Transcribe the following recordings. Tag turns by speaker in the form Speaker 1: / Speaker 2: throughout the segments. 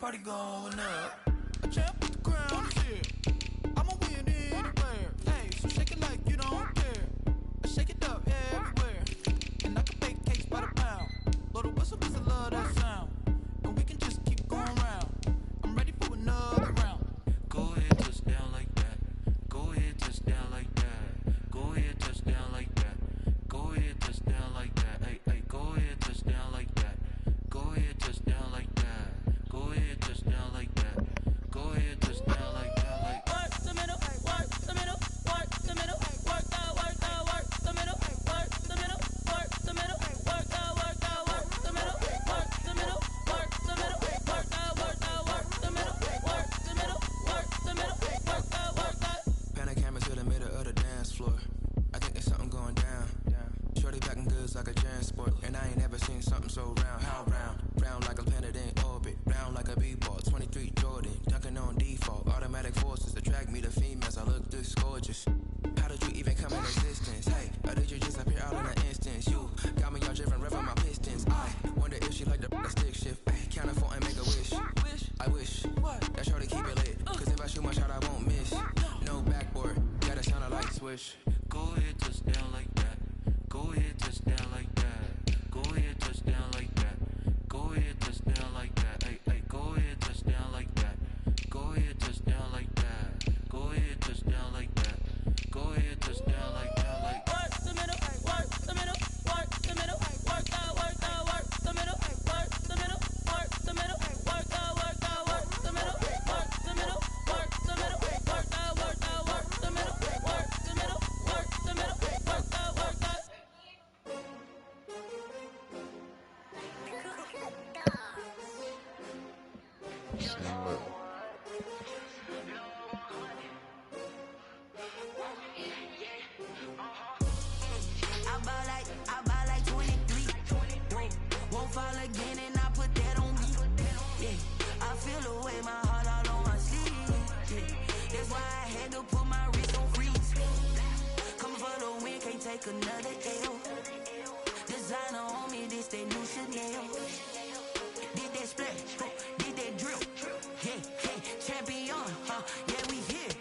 Speaker 1: party going up. A champ with the crown is here. I'ma win anywhere. Hey, so shake it like you don't care. I shake it up everywhere. And I can bake cakes by the pound. Blow the whistle 'cause I love that sound. And we can just keep going round. I'm ready for another round.
Speaker 2: Go ahead, touch down like that. Go ahead, touch down like that. Go ahead, touch down like that. Go ahead, touch down like that. Hey, hey, go ahead, touch down like that. Go ahead, touch down like that. Go ahead, touch down like that. Go ahead, touch down like that. Like
Speaker 1: work the middle, work the middle, work the middle, work the middle, work the middle, work the middle, work the middle, work the middle, work the middle, work the middle, work the middle, work the middle, work the middle, work the.
Speaker 3: Pan a camera to the middle of the dance floor. I think there's something going down. Shorty packing goods like a transport, and I ain't never seen something so round. How round? Round like a planet in orbit, round like a b-ball. 23 Jordan, dunking on default. Automatic forces attract me to females. I look this gorgeous. How did you even come in existence? Hey, or did you just appear out in an instance? You got me all driven, revving my pistons. I wonder if she like the stick shift. Hey, count it for and make a wish. I wish that shorty keep it lit. 'Cause if I shoot my shot, I won't miss. No backboard, gotta sound a light switch.
Speaker 2: go ahead, touch down like that. Go ahead, touch down like that. Go ahead, touch down like that. Go ahead, touch down like that. Hey, hey, go ahead, touch down like that. Go ahead, touch down like that. Go ahead, touch down like that. Go ahead, touch down like that. Like
Speaker 1: Work the middle, work the middle, work the middle, work the middle, work the middle, work the middle, work the middle, work the middle, work the middle, work the middle, work the middle, work the middle, work the middle, work the middle, work the.
Speaker 4: I buy like 23. Won't fall again and I put that on me. Yeah, I feel the way my heart all on my sleeve. Yeah, that's why I had to put my wrist on freeze. Coming for the win, can't take another L. Designer on me, this that new Chanel. Did that splash, did that drill. Yeah, champion, yeah, we here.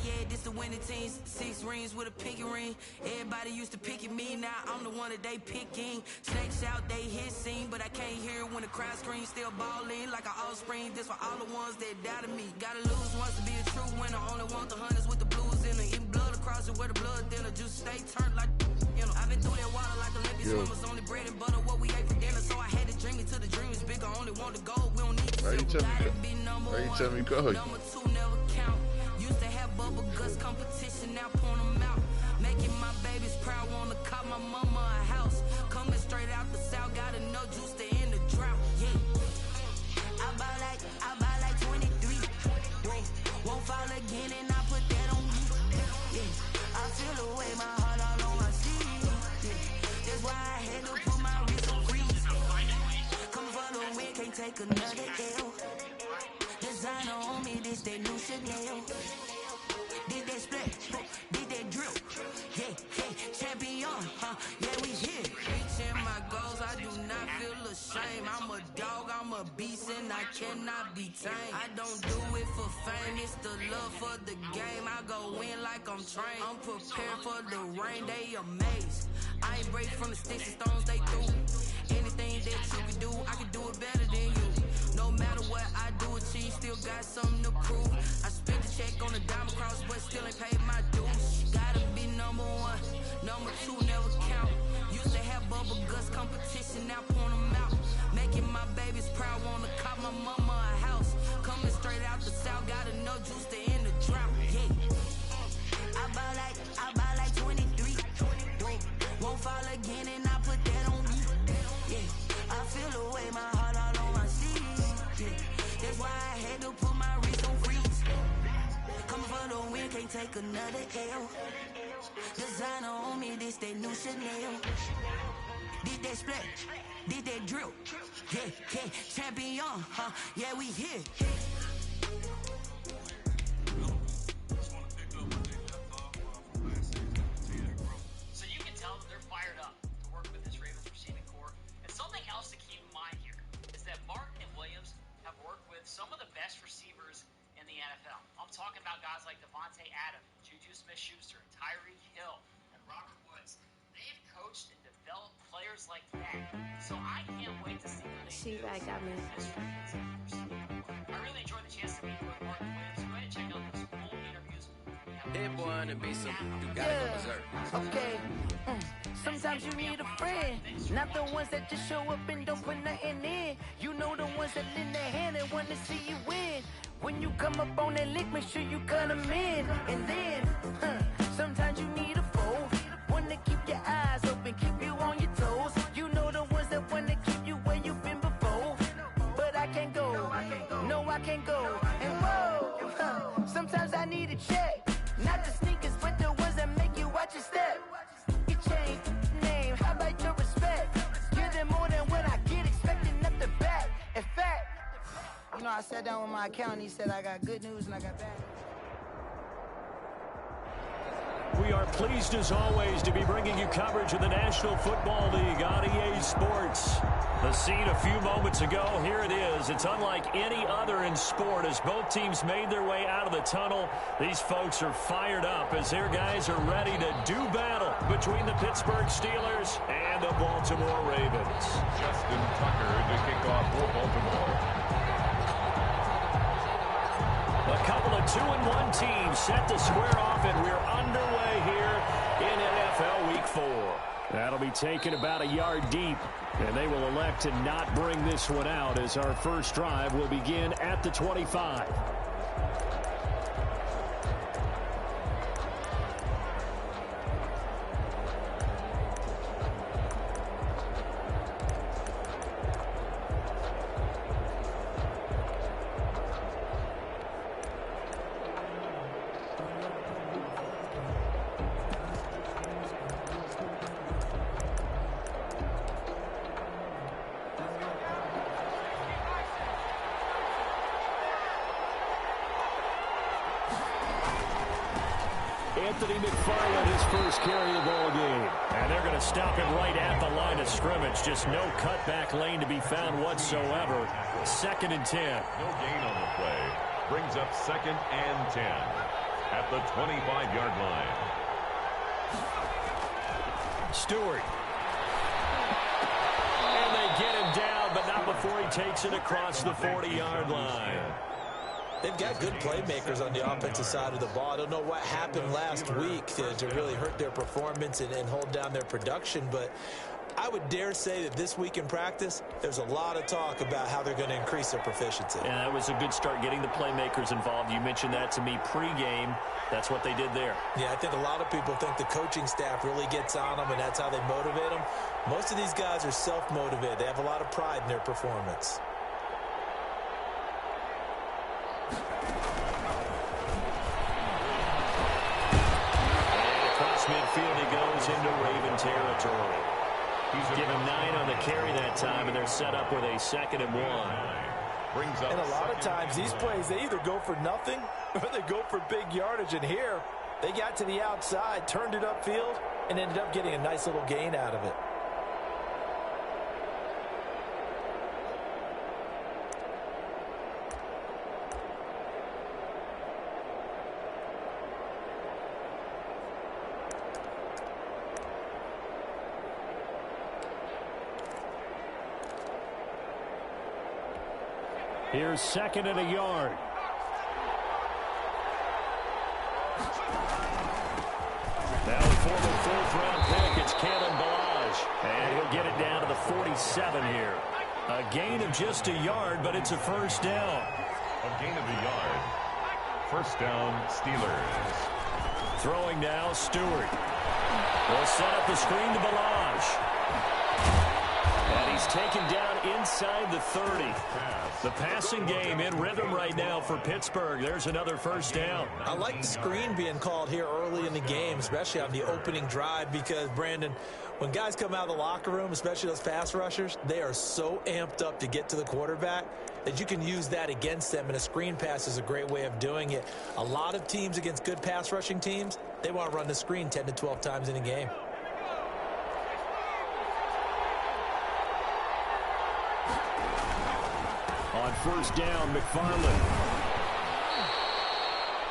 Speaker 4: Yeah, this the winning teams. 6 rings with a pinky ring. Everybody used to pick at me, now I'm the one that they picking. Snakes out, they hit scene, but I can't hear it when the crowd screams. Still balling like an offspring. This for all the ones that doubted me. Gotta lose once to be a true winner. Only want the hunters with the blues in it. Eating blood across it where the blood thinner. Juice stay turned like, you know. I've been through that water like Olympic swimmers. Only bread and butter, what we ate for dinner. So I had to dream it till the dream is bigger. Only want the gold, we don't need the silver. Gotta be number one. Number 2 never count. Used to have bubble guts competition, now point them out. Making my babies proud, wanna cop my mama a house. Coming straight out the south, got enough juice to end the drought. Yeah, I buy like 23. Won't fall again and I put that on me. Yeah, I feel the way my heart all on my sleeve. Yeah, that's why I had to put my wrist on freeze. Coming for the win, can't take another L. Designer on me, this that new Chanel. Did that splash, did that drill. Yeah, champion, yeah, we here. Reaching my goals, I do not feel ashamed. I'm a dog, I'm a beast, and I cannot be tamed. I don't do it for fame, it's the love for the game. I go in like I'm trained. I'm prepared for the rain, they amazed. I ain't break from the sticks and stones they threw. Anything that you can do, I can do it better than you. No matter what I do, achieve, still got something to prove. I spent the check on the diamond cross, but still ain't paid my dues. Gotta be number 1, number 2 never count. Used to have bubble guts competition, now point them out. Making my babies proud, wanna cop my mama a house. Coming straight out the south, got enough juice to end the drought. Yeah, I buy like 23. Won't fall again and I put that on me. Yeah, I feel the way my heart all on my sleeve. Yeah, that's why I had to put my wrist on freeze. Coming for the win, can't take another L. Designer on me, this that new Chanel. Did that splash, did that drill. Yeah, champion, yeah, we here.
Speaker 5: So you can tell that they're fired up to work with this Ravens receiving core. And something else to keep in mind here is that Martin and Williams have worked with some of the about guys like Devontae Adams, Juju Smith-Schuster, Tyreek Hill, and Robert Woods. They've coached and developed players like that. So I can't wait to see what they do.
Speaker 6: Got me.
Speaker 5: I really enjoyed the chance to meet with Martin Williams. Go ahead and check out those full interviews.
Speaker 3: It wanna be something you gotta go berserk.
Speaker 4: Okay. Sometimes you need a friend, not the ones that just show up and don't put nothing in. You know the ones that lend their hand and want to see you win. When you come up on that lick, make sure you cut them in. And then, sometimes you need a foe, one to keep your eyes open, keep you on your toes. You know the ones that want to keep you where you've been before. But I can't go, no I can't go. And whoa, sometimes I need a check. Not the sneakers, but the ones that make you watch your step. You change name, how about your respect? Give them more than what I get, expecting nothing back. In fact, you know, I sat down with my accountant, he said I got good news and I got bad.
Speaker 7: We are pleased as always to be bringing you coverage of the National Football League on EA Sports. The scene a few moments ago, here it is. It's unlike any other in sport as both teams made their way out of the tunnel. These folks are fired up as their guys are ready to do battle between the Pittsburgh Steelers and the Baltimore Ravens.
Speaker 8: Justin Tucker to kick off for Baltimore.
Speaker 7: A couple of 2-1 teams set to square off, and we're underway here in NFL Week 4. That'll be taken about a yard deep, and they will elect to not bring this one out as our first drive will begin at the 25. Anthony McFarland, his first carry of the ball game. And they're going to stop him right at the line of scrimmage. Just no cutback lane to be found whatsoever. 2nd and 10.
Speaker 8: No gain on the play. Brings up 2nd and 10 at the 25-yard line.
Speaker 7: Stewart. And they get him down, but not before he takes it across the 40-yard line.
Speaker 9: They've got good playmakers on the offensive side of the ball. I don't know what happened last week to really hurt their performance and hold down their production, but I would dare say that this week in practice, there's a lot of talk about how they're going to increase their proficiency.
Speaker 7: Yeah, that was a good start getting the playmakers involved. You mentioned that to me pregame. That's what they did there.
Speaker 9: Yeah, I think a lot of people think the coaching staff really gets on them, and that's how they motivate them. Most of these guys are self-motivated. They have a lot of pride in their performance.
Speaker 7: Midfield, he goes into Raven territory. He's given 9 on the carry that time, and they're set up with a 2nd and 1.
Speaker 9: And a lot of times, these plays, they either go for nothing or they go for big yardage. And here, they got to the outside, turned it upfield, and ended up getting a nice little gain out of it.
Speaker 7: Here's 2nd and a yard. Now the former 4th-round pick, it's Kalen Ballage. And he'll get it down to the 47 here. A gain of just a yard, but it's a first down.
Speaker 8: A gain of a yard. First down, Steelers.
Speaker 7: Throwing now, Stewart. Will set up the screen to Ballage. And he's taken down inside the 30. The passing game in rhythm right now for Pittsburgh. There's another first down.
Speaker 9: I like the screen being called here early in the game, especially on the opening drive, because, Brandon, when guys come out of the locker room, especially those pass rushers, they are so amped up to get to the quarterback that you can use that against them, and a screen pass is a great way of doing it. A lot of teams against good pass rushing teams, they want to run the screen 10 to 12 times in a game.
Speaker 7: On first down, McFarland.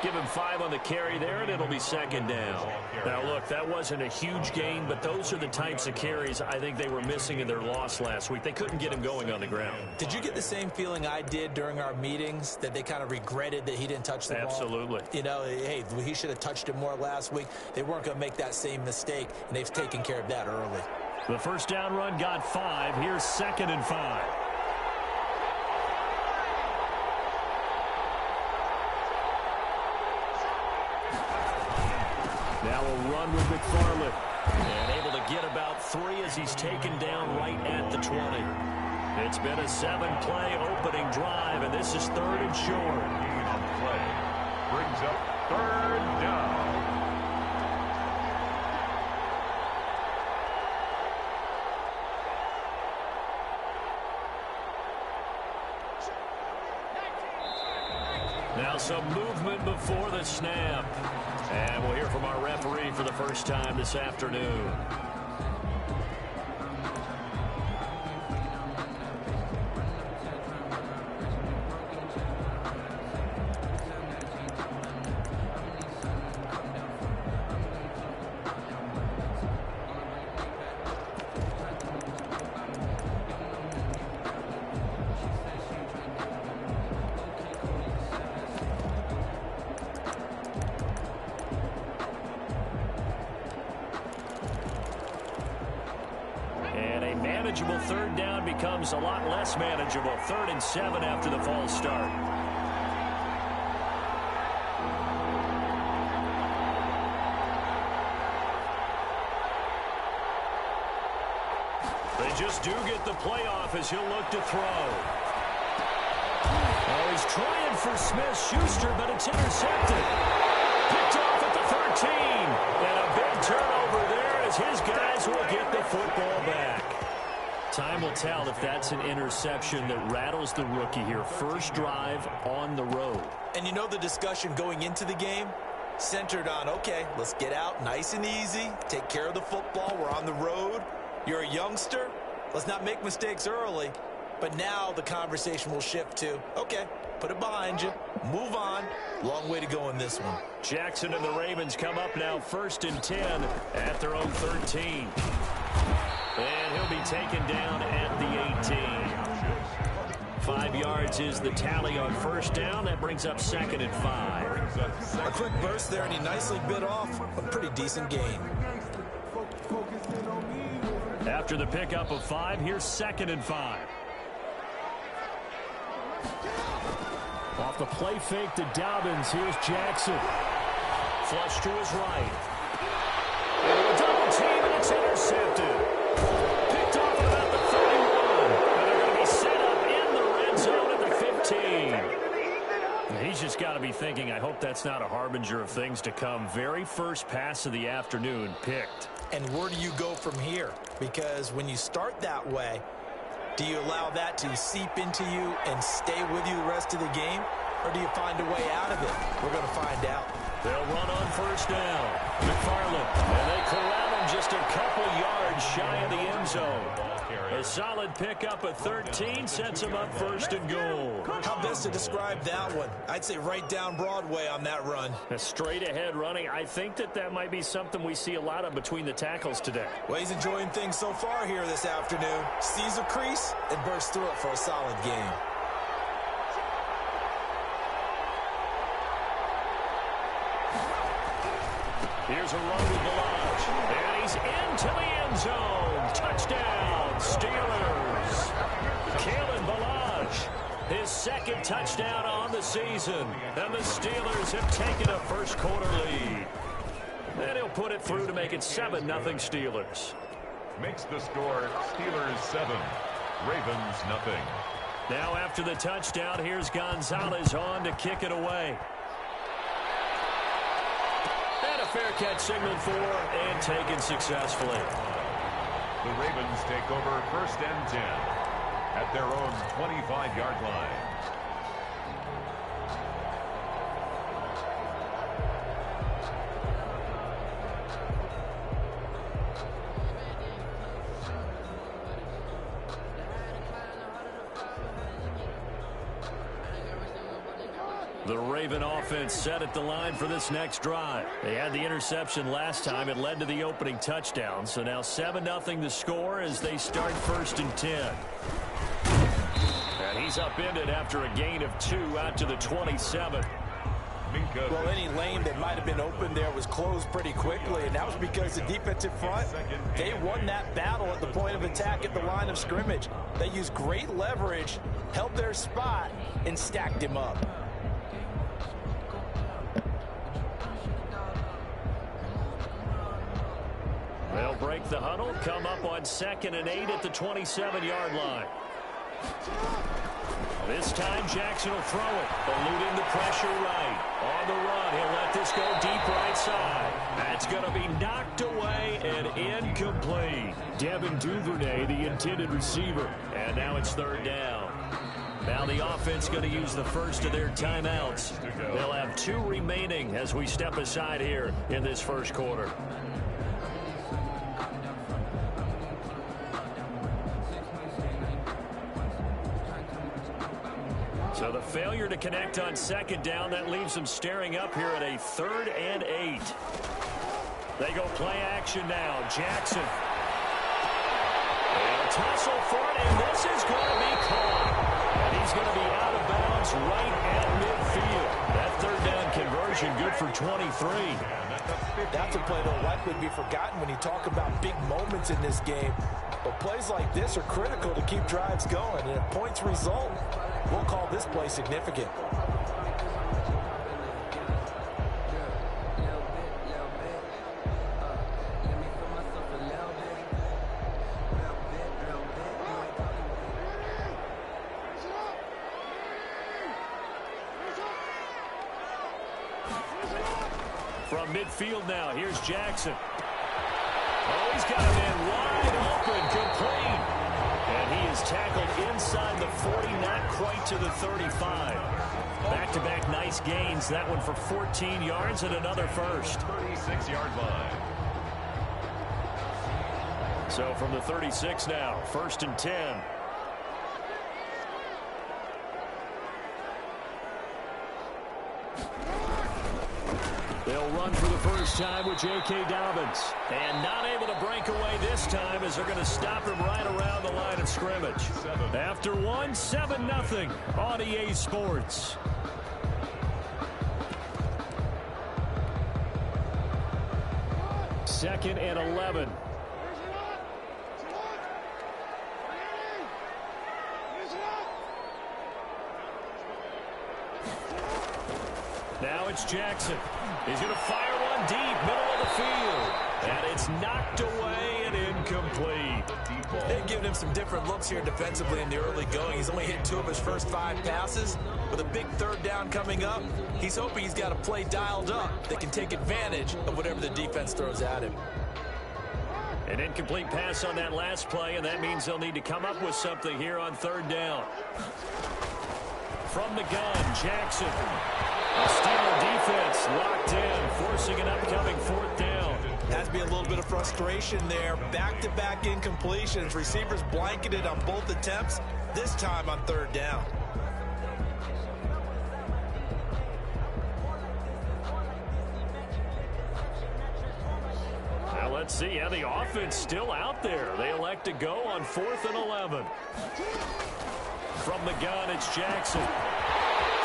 Speaker 7: Give him 5 on the carry there, and it'll be second down. Now, look, that wasn't a huge gain, but those are the types of carries I think they were missing in their loss last week. They couldn't get him going on the ground.
Speaker 9: Did you get the same feeling I did during our meetings, that they kind of regretted that he didn't touch the ball?
Speaker 7: Absolutely.
Speaker 9: You know, hey, he should have touched it more last week. They weren't going to make that same mistake, and they've taken care of that early.
Speaker 7: The first down run got 5. Here's 2nd and 5. Now a run with McFarland. And able to get about 3 as he's taken down right at the 20. It's been a 7-play opening drive, and this is 3rd and short.
Speaker 8: Gain on the play brings up 3rd down.
Speaker 7: Now some movement before the snap. And we'll hear from our referee for the first time this afternoon. Manageable 3rd down becomes a lot less manageable. 3rd and 7 after the false start. They just do get the playoff as he'll look to throw. Oh, he's trying for Smith-Schuster, but it's intercepted. Picked off at the 13. And a big turnover there as his guys will get the football back. Time will tell if that's an interception that rattles the rookie here. First drive on the road.
Speaker 9: And you know the discussion going into the game? Centered on, okay, let's get out nice and easy, take care of the football, we're on the road. You're a youngster, let's not make mistakes early. But now the conversation will shift to, okay, put it behind you, move on. Long way to go in this one.
Speaker 7: Jackson and the Ravens come up now 1st and 10 at their own 13. And he'll be taken down at the 18. 5 yards is the tally on 1st down. That brings up 2nd and 5.
Speaker 9: A quick burst there, and he nicely bit off a pretty decent gain.
Speaker 7: After the pickup of 5, here's 2nd and 5. Off the play fake to Dobbins, here's Jackson. Flush to his right. And a double team, and it's intercepted. Picked off about the 31. And they're going to be set up in the red zone at the 15. He's just got to be thinking, I hope that's not a harbinger of things to come. Very first pass of the afternoon picked.
Speaker 9: And where do you go from here? Because when you start that way, do you allow that to seep into you and stay with you the rest of the game? Or do you find a way out of it? We're going to find out.
Speaker 7: They'll run on 1st down. McFarland, and they corral him just a couple yards shy of the end zone. A solid pickup of 13 sets him up 1st and goal.
Speaker 9: How best to describe that one? I'd say right down Broadway on that run.
Speaker 7: A straight ahead running. I think that might be something we see a lot of between the tackles today.
Speaker 9: Well, he's enjoying things so far here this afternoon. Sees a crease and bursts through it for a solid game.
Speaker 7: Here's a run with Balazs, and he's into the end zone. Touchdown, Steelers. Kalen Balazs, his 2nd touchdown on the season, and the Steelers have taken a first-quarter lead. And he'll put it through to make it 7-0 Steelers.
Speaker 8: Makes the score Steelers 7, Ravens nothing.
Speaker 7: Now after the touchdown, here's Gonzalez on to kick it away. Fair catch signaled for and taken successfully.
Speaker 8: The Ravens take over 1st and 10 at their own 25-yard line.
Speaker 7: The Raven offense set at the line for this next drive. They had the interception last time. It led to the opening touchdown. So now 7-0 the score as they start 1st and 10. And he's upended after a gain of 2 out to the 27.
Speaker 9: Well, any lane that might have been open there was closed pretty quickly, and that was because the defensive front, they won that battle at the point of attack at the line of scrimmage. They used great leverage, held their spot, and stacked him up.
Speaker 7: They'll break the huddle, come up on 2nd and 8 at the 27-yard line. This time Jackson will throw it, eluding the pressure right. On the run, he'll let this go deep right side. That's going to be knocked away and incomplete. Devin Duvernay, the intended receiver. And now it's 3rd down. Now the offense going to use the first of their timeouts. They'll have 2 remaining as we step aside here in this first quarter. So the failure to connect on 2nd down, that leaves them staring up here at a 3rd and 8. They go play action now. Jackson. And a tussle for it, and this is going to be caught. And he's going to be out of bounds right at midfield. That 3rd down conversion good for 23.
Speaker 9: That's a play that'll likely be forgotten when you talk about big moments in this game. But plays like this are critical to keep drives going. And if points result, we'll call this play significant.
Speaker 7: From midfield now, here's Jackson. Oh, he's got a man wide open, complete. And he is tackled inside the 40, not quite to the 35. Back-to-back nice gains. That one for 14 yards and another first.
Speaker 8: 36-yard line.
Speaker 7: So from the 36 now, 1st and 10. They'll run for the first time with J.K. Dobbins. And not able to break away this time as they're going to stop him right around the line of scrimmage. After 7-0 on EA Sports. Second and 11. Now it's Jackson. He's going to fire one deep, middle of the field. And it's knocked away and incomplete.
Speaker 9: They've given him some different looks here defensively in the early going. He's only hit 2 of his first 5 passes. With a big 3rd down coming up, he's hoping he's got a play dialed up that can take advantage of whatever the defense throws at him.
Speaker 7: An incomplete pass on that last play, and that means they'll need to come up with something here on 3rd down. From the gun, Jackson. The Steeler defense locked in, forcing an upcoming 4th down.
Speaker 9: Has to be a little bit of frustration there. Back-to-back incompletions. Receivers blanketed on both attempts, this time on 3rd down.
Speaker 7: Now let's see how the offense still out there. They elect to go on 4th and 11. From the gun, it's Jackson.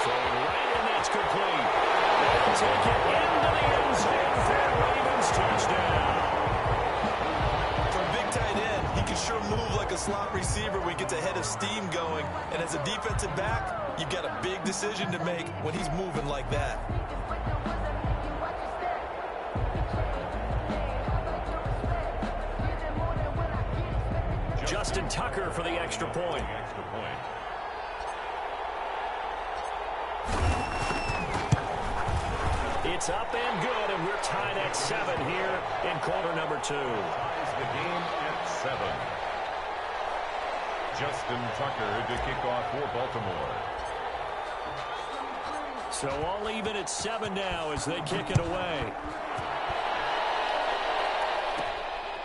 Speaker 7: Throwing right, and that's complete. They'll take it into the end zone for a Ravens touchdown.
Speaker 9: For a big tight end, he can sure move like a slot receiver when he gets a head of steam going. And as a defensive back, you've got a big decision to make when he's moving like that.
Speaker 7: Justin Tucker for the extra point. It's up and good, and we're tied at 7 here in quarter number 2.
Speaker 8: Ties the game at 7. Justin Tucker to kick off for Baltimore.
Speaker 7: So all even at 7 now as they kick it away.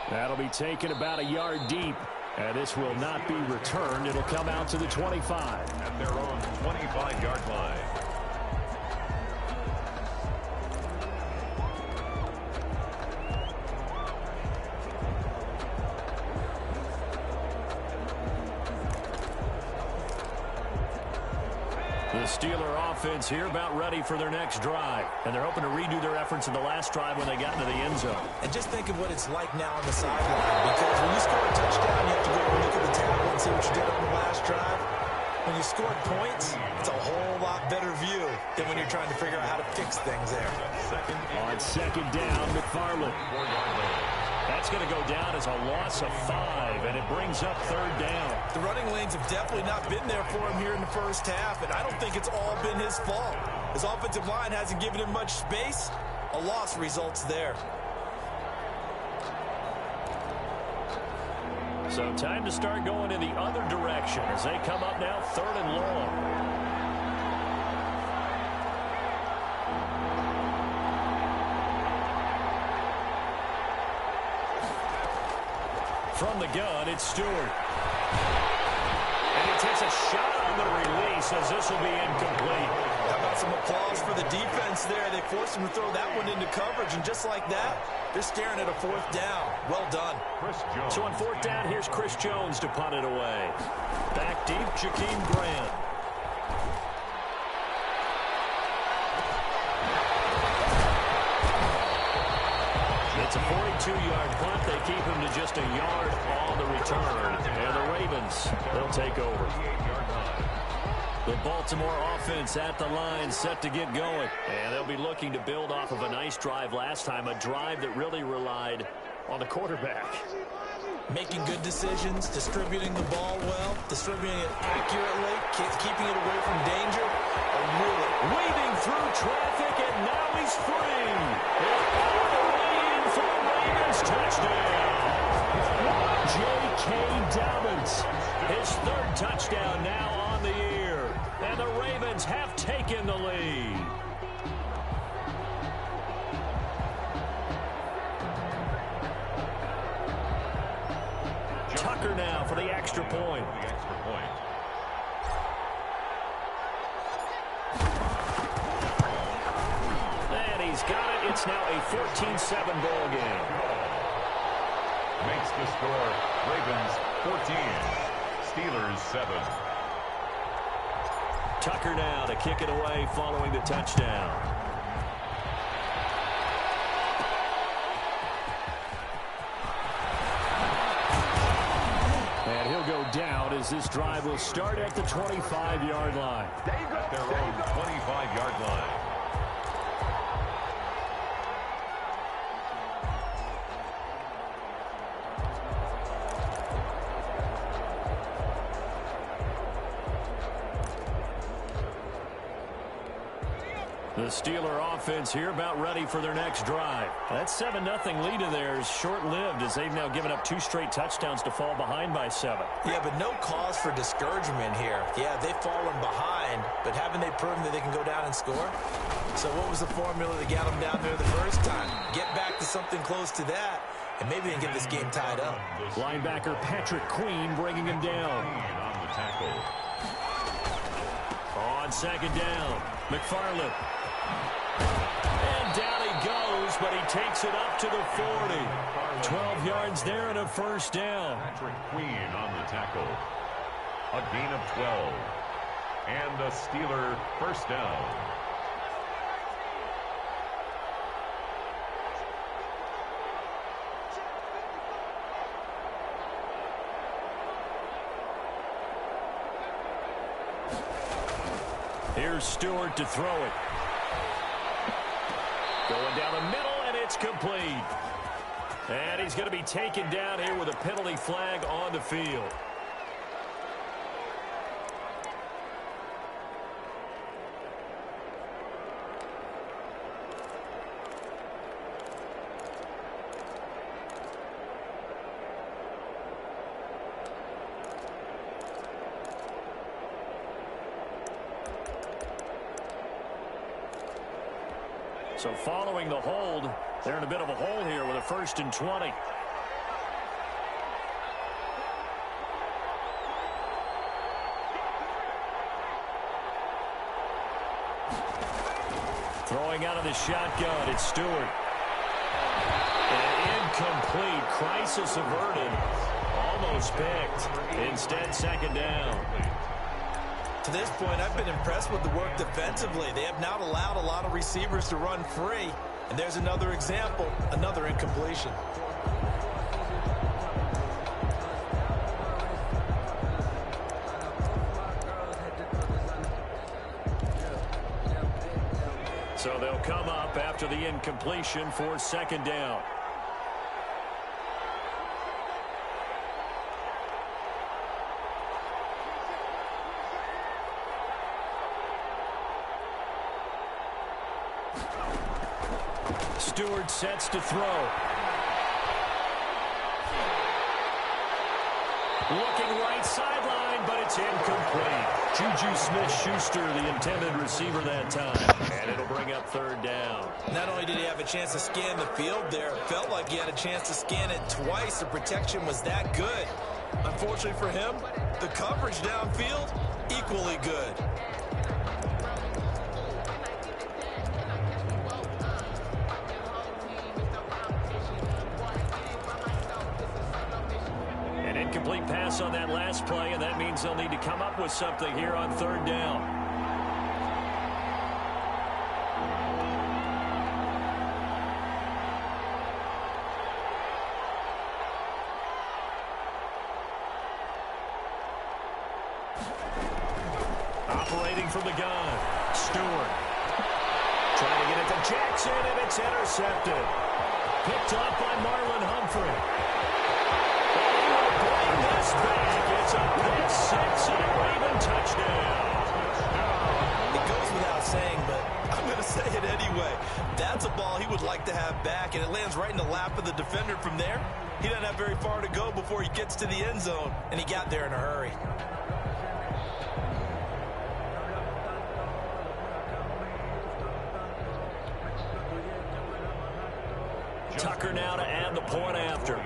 Speaker 7: That'll be taken about a yard deep. And this will not be returned. It'll come out to the 25.
Speaker 8: At their own 25-yard line.
Speaker 7: The Steeler offense here about ready for their next drive. And they're hoping to redo their efforts in the last drive when they got into the end zone.
Speaker 9: And just think of what it's like now on the sideline. Because when you score a touchdown, you have to go and look at the tablet and see what you did on the last drive. When you scored points, it's a whole lot better view than when you're trying to figure out how to fix things there.
Speaker 7: On second down, McFarland. That's going to go down as a loss of 5, and it brings up third down.
Speaker 9: The running lanes have definitely not been there for him here in the first half, and I don't think it's all been his fault. His offensive line hasn't given him much space. A loss results there.
Speaker 7: So time to start going in the other direction as they come up now third and long. From the gun, it's Stewart. And he takes a shot on the release as this will be incomplete.
Speaker 9: How about some applause for the defense there? They forced him to throw that one into coverage, and just like that, they're staring at a fourth down. Well done.
Speaker 7: So on fourth down, here's Chris Jones to punt it away. Back deep, Jakeem Grant. It's a 42-yard punt. They keep him to just a yard on the return. And the Ravens, they'll take over. The Baltimore offense at the line, set to get going. And they'll be looking to build off of a nice drive last time, a drive that really relied on the quarterback.
Speaker 9: Making good decisions, distributing the ball well, distributing it accurately, keeping it away from danger. Really
Speaker 7: weaving through traffic, and now he's free. All the way in for the Ravens touchdown. J.K. Dobbins, his third touchdown now on the year. And the Ravens have taken the lead. Tucker now for the extra point. And he's got it. It's now a 14-7 ball game.
Speaker 8: Makes the score Ravens 14, Steelers 7.
Speaker 7: Tucker now to kick it away following the touchdown. And he'll go down as this drive will start at the 25-yard line.
Speaker 8: At their own 25-yard line.
Speaker 7: The Steeler offense here about ready for their next drive. That 7-0 lead of theirs short-lived as they've now given up 2 straight touchdowns to fall behind by 7.
Speaker 9: Yeah, but no cause for discouragement here. Yeah, they've fallen behind, but haven't they proven that they can go down and score? So what was the formula that got them down there the first time? Get back to something close to that, and maybe they can get this game tied up.
Speaker 7: Linebacker Patrick Queen bringing him down.
Speaker 8: On the tackle.
Speaker 7: On second down, McFarland. And down he goes, but he takes it up to the 40. 12 yards there and a first down.
Speaker 8: Patrick Queen on the tackle. A gain of 12. And a Steeler first down.
Speaker 7: Here's Stewart to throw it. Going down the middle, and it's complete. And he's going to be taken down here with a penalty flag on the field. So following the hold, they're in a bit of a hole here with a 1st and 20. Throwing out of the shotgun, it's Stewart. And incomplete. Crisis averted. Almost picked. Instead, second down.
Speaker 9: To this point, I've been impressed with the work defensively. They have not allowed a lot of receivers to run free. And there's another example, another incompletion.
Speaker 7: So they'll come up after the incompletion for second down. Stewart sets to throw. Looking right sideline, but it's incomplete. Juju Smith-Schuster, the intended receiver that time. And it'll bring up third down.
Speaker 9: Not only did he have a chance to scan the field there, it felt like he had a chance to scan it twice. The protection was that good. Unfortunately for him, the coverage downfield, equally good.
Speaker 7: Incomplete pass on that last play, and that means they'll need to come up with something here on third down. Operating from the gun, Stewart. Trying to get it to Jackson, and it's intercepted. Picked up by Marlon Humphrey. This back, it's a pick six and a Raven touchdown.
Speaker 9: It goes without saying, but I'm going to say it anyway. That's a ball he would like to have back, and it lands right in the lap of the defender from there. He doesn't have very far to go before he gets to the end zone, and he got there in a hurry.
Speaker 7: Tucker now to add the point after.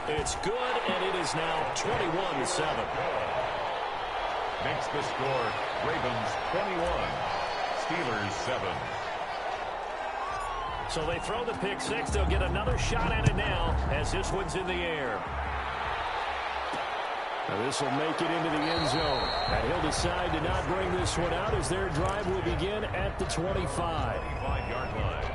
Speaker 7: It's good, and it is now 21-7.
Speaker 8: Makes the score Ravens 21, Steelers 7.
Speaker 7: So they throw the pick six. They'll get another shot at it now as this one's in the air. Now this will make it into the end zone. And he'll decide to not bring this one out as their drive will begin at the 25.
Speaker 8: 25-yard line.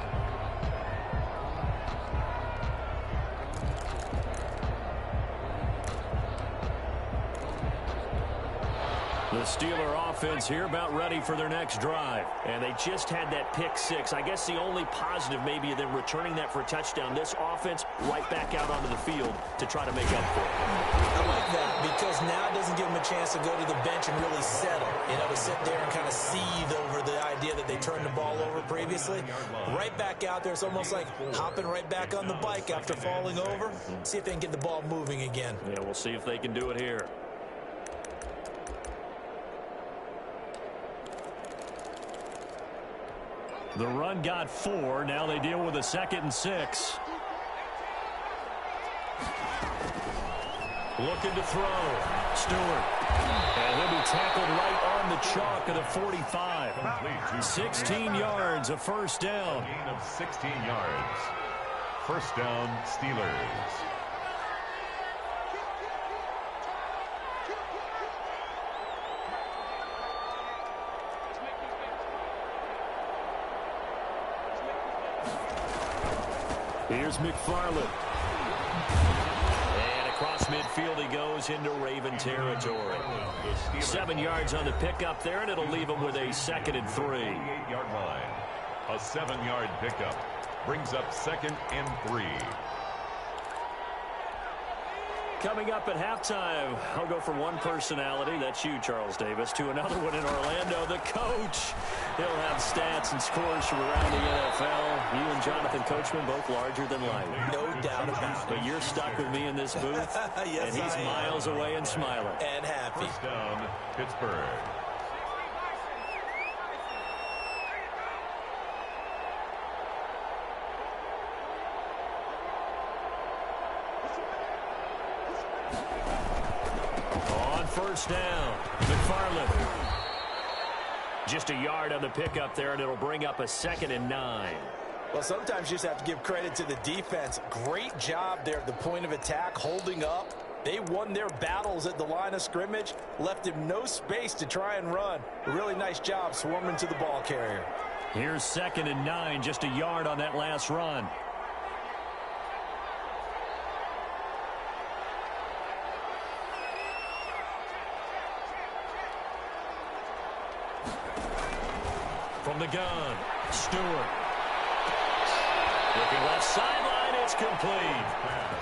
Speaker 7: The Steeler offense here about ready for their next drive. And they just had that pick six. I guess the only positive maybe of them returning that for a touchdown. This offense right back out onto the field to try to make up for it.
Speaker 9: I like that because now it doesn't give them a chance to go to the bench and really settle. You know, to sit there and kind of seethe over the idea that they turned the ball over previously. Right back out there. It's almost like hopping right back on the bike after falling over. See if they can get the ball moving again.
Speaker 7: Yeah, we'll see if they can do it here. The run got 4. Now they deal with a 2nd and 6. Looking to throw. Stewart. And he'll be tackled right on the chalk of the 45. 16 yards, a first down.
Speaker 8: Gain of 16 yards. First down, Steelers.
Speaker 7: Here's McFarland. And across midfield he goes into Raven territory. 7 yards on the pickup there, and it'll leave him with a 2nd and 3.
Speaker 8: 28-yard line. A 7-yard pickup. Brings up 2nd and 3.
Speaker 7: Coming up at halftime, I'll go from one personality, that's you, Charles Davis, to another one in Orlando, the coach. He'll have stats and scores from around the NFL. You and Jonathan Coachman, both larger than life.
Speaker 9: No doubt about it.
Speaker 7: But you're stuck with me in this booth,
Speaker 9: yes,
Speaker 7: and he's miles away and smiling.
Speaker 9: And happy.
Speaker 8: First down, Pittsburgh.
Speaker 7: First down, McFarland. Just a yard on the pickup there, and it'll bring up a 2nd and 9.
Speaker 9: Well, sometimes you just have to give credit to the defense. Great job there at the point of attack, holding up. They won their battles at the line of scrimmage, left him no space to try and run. A really nice job swarming to the ball carrier.
Speaker 7: Here's 2nd and 9, just a yard on that last run. From the gun, Stewart. Looking left sideline, it's complete.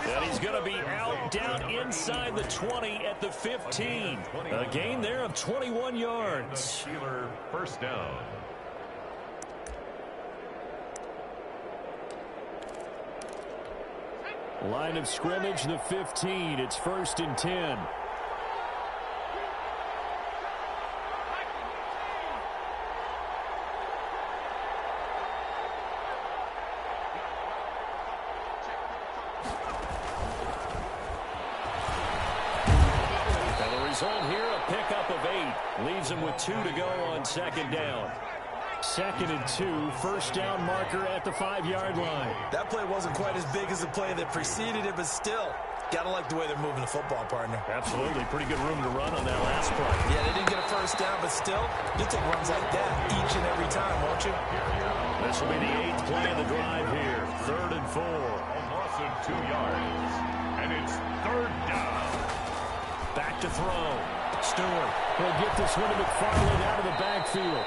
Speaker 7: And he's going to be out down inside the 20 at the 15. A gain there of 21 yards.
Speaker 8: Steeler first down.
Speaker 7: Line of scrimmage, the 15. It's 1st and 10. Result here, a pickup of 8. Leaves him with 2 to go on 2nd down. 2nd and 2, 1st down marker at the 5-yard line.
Speaker 9: That play wasn't quite as big as the play that preceded it, but still, gotta like the way they're moving the football, partner.
Speaker 7: Absolutely. Pretty good room to run on that last play.
Speaker 9: Yeah, they didn't get a 1st down, but still, you take runs like that each and every time, won't you?
Speaker 7: This will be the 8th play of the drive here. 3rd and 4.
Speaker 8: A loss of 2 yards. And it's 3rd down.
Speaker 7: Back to throw. Stewart will get this one to McFarland out of the backfield.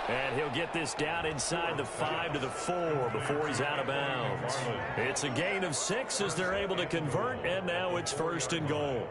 Speaker 7: And he'll get this down inside the 5 to the 4 before he's out of bounds. It's a gain of 6 as they're able to convert, and now it's 1st and goal.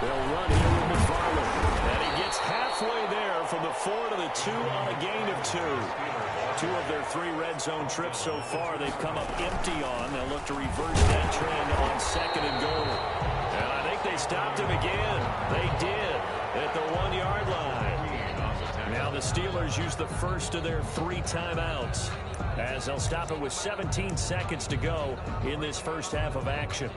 Speaker 7: They'll run here with McFarland. And he gets halfway there from the 4 to the 2 on a gain of 2. 2 of their 3 red zone trips so far they've come up empty on. They'll look to reverse that trend on 2nd and goal. And I think they stopped him again. They did at the 1-yard line. Now the Steelers use the first of their 3 timeouts as they'll stop it with 17 seconds to go in this first half of action.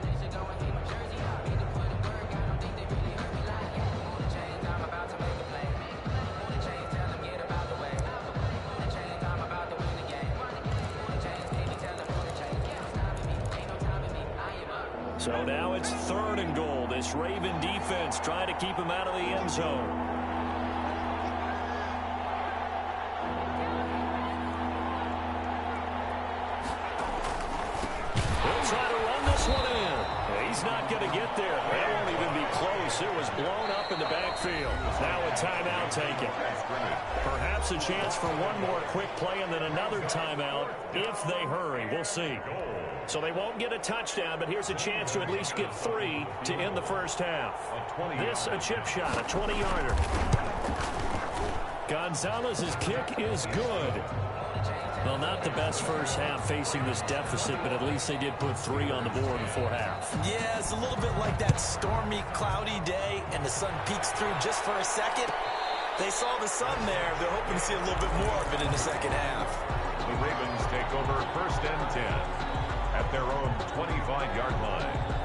Speaker 7: So now it's 3rd and goal. This Raven defense trying to keep him out of the end zone. He'll try to run this one in. He's not going to get there. That won't even be close. It was blown up in the backfield. Now a timeout taken. Perhaps a chance for one more quick play and then another timeout if they hurry. We'll see. So they won't get a touchdown, but here's a chance to at least get 3 to end the first half. This a chip shot, a 20-yarder. Gonzalez's kick is good. Well, not the best first half facing this deficit, but at least they did put 3 on the board before half.
Speaker 9: Yeah, it's a little bit like that stormy, cloudy day, and the sun peeks through just for a second. They saw the sun there. They're hoping to see a little bit more of it in the second half.
Speaker 8: The Ravens take over 1st and 10 at their own 25-yard line.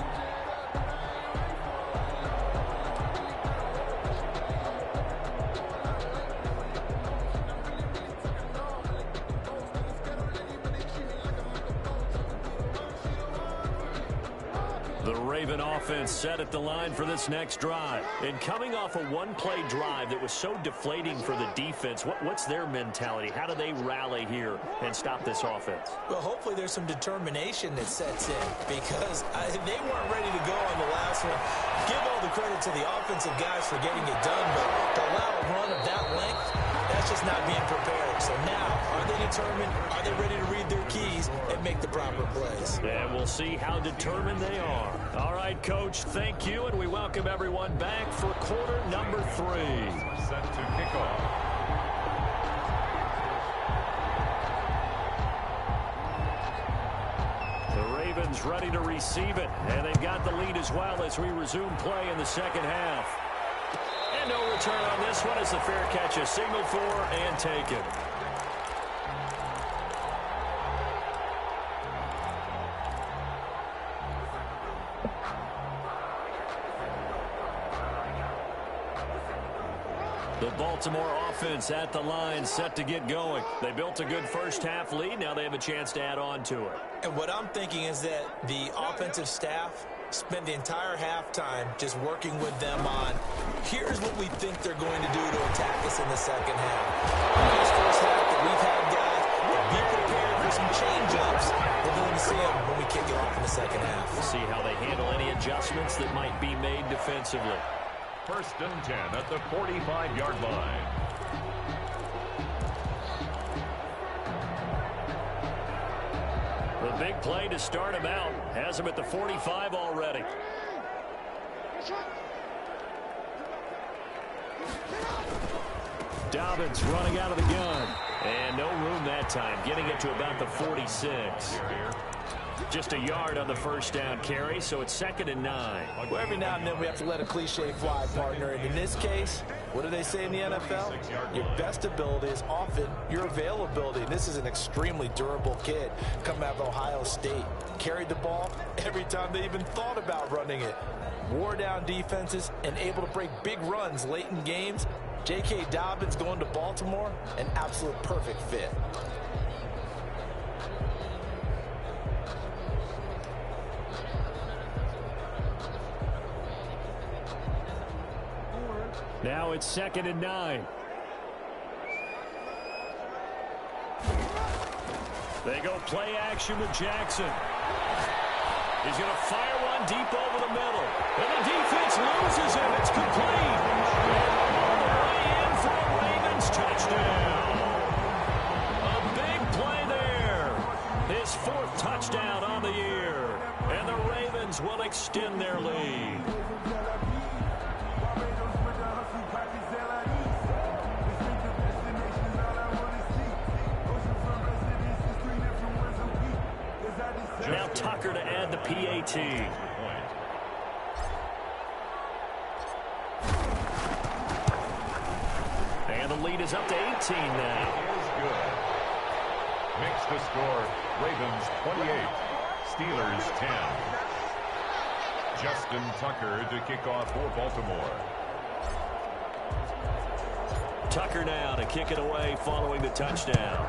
Speaker 7: The Raven offense set at the line for this next drive. And coming off a one-play drive that was so deflating for the defense, what's their mentality? How do they rally here and stop this offense?
Speaker 9: Well, hopefully there's some determination that sets in because they weren't ready to go on the last one. Give all the credit to the offensive guys for getting it done, but to allow a run of that length, that's just not being prepared. So now, are they determined? Are they ready to read their keys and make the proper plays?
Speaker 7: And we'll see how determined they are. All right, Coach, thank you, and we welcome everyone back for quarter number 3.
Speaker 8: Set to kick off.
Speaker 7: The Ravens ready to receive it, and they've got the lead as well as we resume play in the second half. And no return on this one as the fair catch is signaled for and taken. The Baltimore offense at the line, set to get going. They built a good first-half lead. Now they have a chance to add on to it.
Speaker 9: And what I'm thinking is that the offensive staff spend the entire halftime just working with them on, here's what we think they're going to do to attack us in the second half. In this first half that we've had, guys, be prepared for some change-ups. We're going to see them when we kick it off in the second half.
Speaker 7: We'll see how they handle any adjustments that might be made defensively.
Speaker 8: 1st and 10 at the 45-yard line.
Speaker 7: The big play to start him out. Has him at the 45 already. Dobbins running out of the gun. And no room that time. Getting it to about the 46. Just a yard on the first down carry, so it's 2nd and 9.
Speaker 9: Well, every now and then we have to let a cliche fly, partner. And in this case, what do they say in the NFL? Your best ability is often your availability. And this is an extremely durable kid coming out of Ohio State. Carried the ball every time they even thought about running it. Wore down defenses and able to break big runs late in games. J.K. Dobbins going to Baltimore, an absolute perfect fit.
Speaker 7: Now it's 2nd and 9. They go play action with Jackson. He's going to fire one deep over the middle. And the defense loses him. It's complete. And all the way in for a Ravens touchdown. A big play there. His 4th touchdown on the year. And the Ravens will extend their lead. Now Tucker to add the PAT. And the lead is up to 18 now.
Speaker 8: Good. Makes the score Ravens 28, Steelers 10. Justin Tucker to kick off for Baltimore.
Speaker 7: Tucker now to kick it away following the touchdown.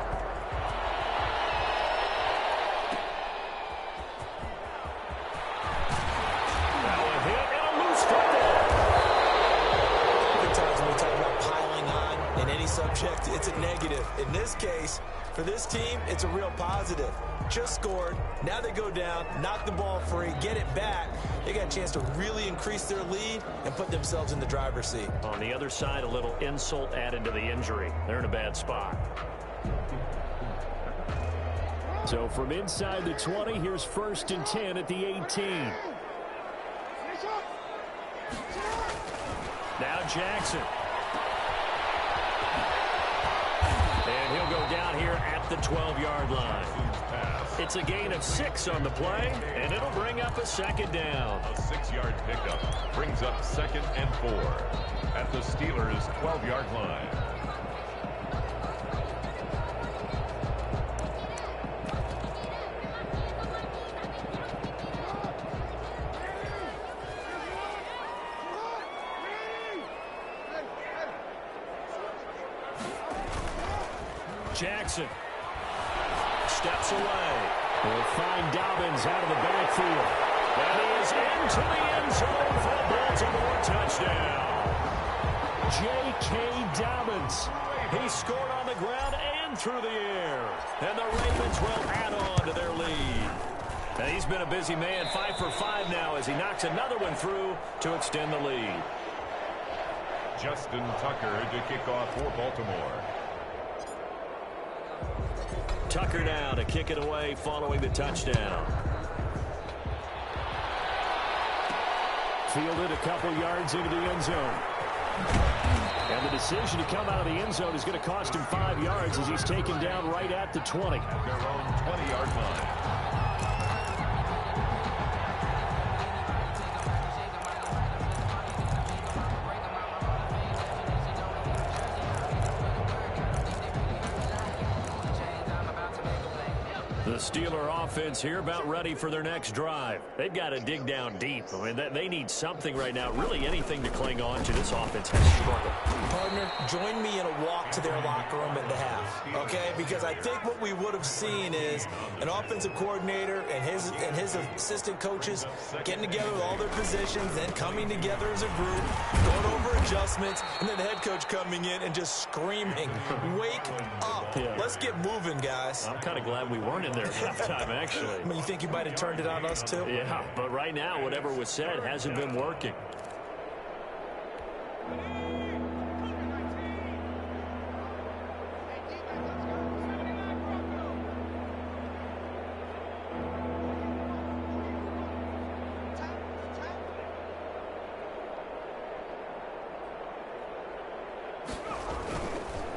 Speaker 9: Subject, it's a negative. In this case, for this team, it's a real positive. Just scored. Now they go down, knock the ball free, get it back. They got a chance to really increase their lead and put themselves in the driver's seat.
Speaker 7: On the other side, a little insult added to the injury. They're in a bad spot. So from inside the 20, here's 1st and 10 at the 18. Now Jackson. And he'll go down here at the 12-yard line. It's a gain of 6 on the play, and it'll bring up a 2nd down.
Speaker 8: A 6-yard pickup brings up 2nd and 4 at the Steelers' 12-yard line.
Speaker 7: Jackson steps away. We'll find Dobbins out of the backfield. And he is into the end zone for a Baltimore touchdown. J.K. Dobbins. He scored on the ground and through the air. And the Ravens will add on to their lead. And he's been a busy man, 5 for 5 now as he knocks another one through to extend the lead.
Speaker 8: Justin Tucker to kick off for Baltimore.
Speaker 7: Tucker now to kick it away following the touchdown. Fielded a couple yards into the end zone. And the decision to come out of the end zone is going to cost him 5 yards as he's taken down right at the 20.
Speaker 8: At their own 20-yard line.
Speaker 7: Steeler offense here about ready for their next drive. They've got to dig down deep. I mean, they need something right now, really anything to cling on to. This offense has struggled.
Speaker 9: Partner, join me in a walk to their locker room at the half, okay? Because I think what we would have seen is an offensive coordinator and his assistant coaches getting together with all their positions, then coming together as a group, going over adjustments, and then the head coach coming in and just screaming, "Wake up.
Speaker 7: Yeah.
Speaker 9: Let's get moving, guys."
Speaker 7: I'm kind of glad we weren't in there at halftime, actually.
Speaker 9: I mean, you think you might have turned it on us, too?
Speaker 7: Yeah, but right now, whatever was said hasn't been working.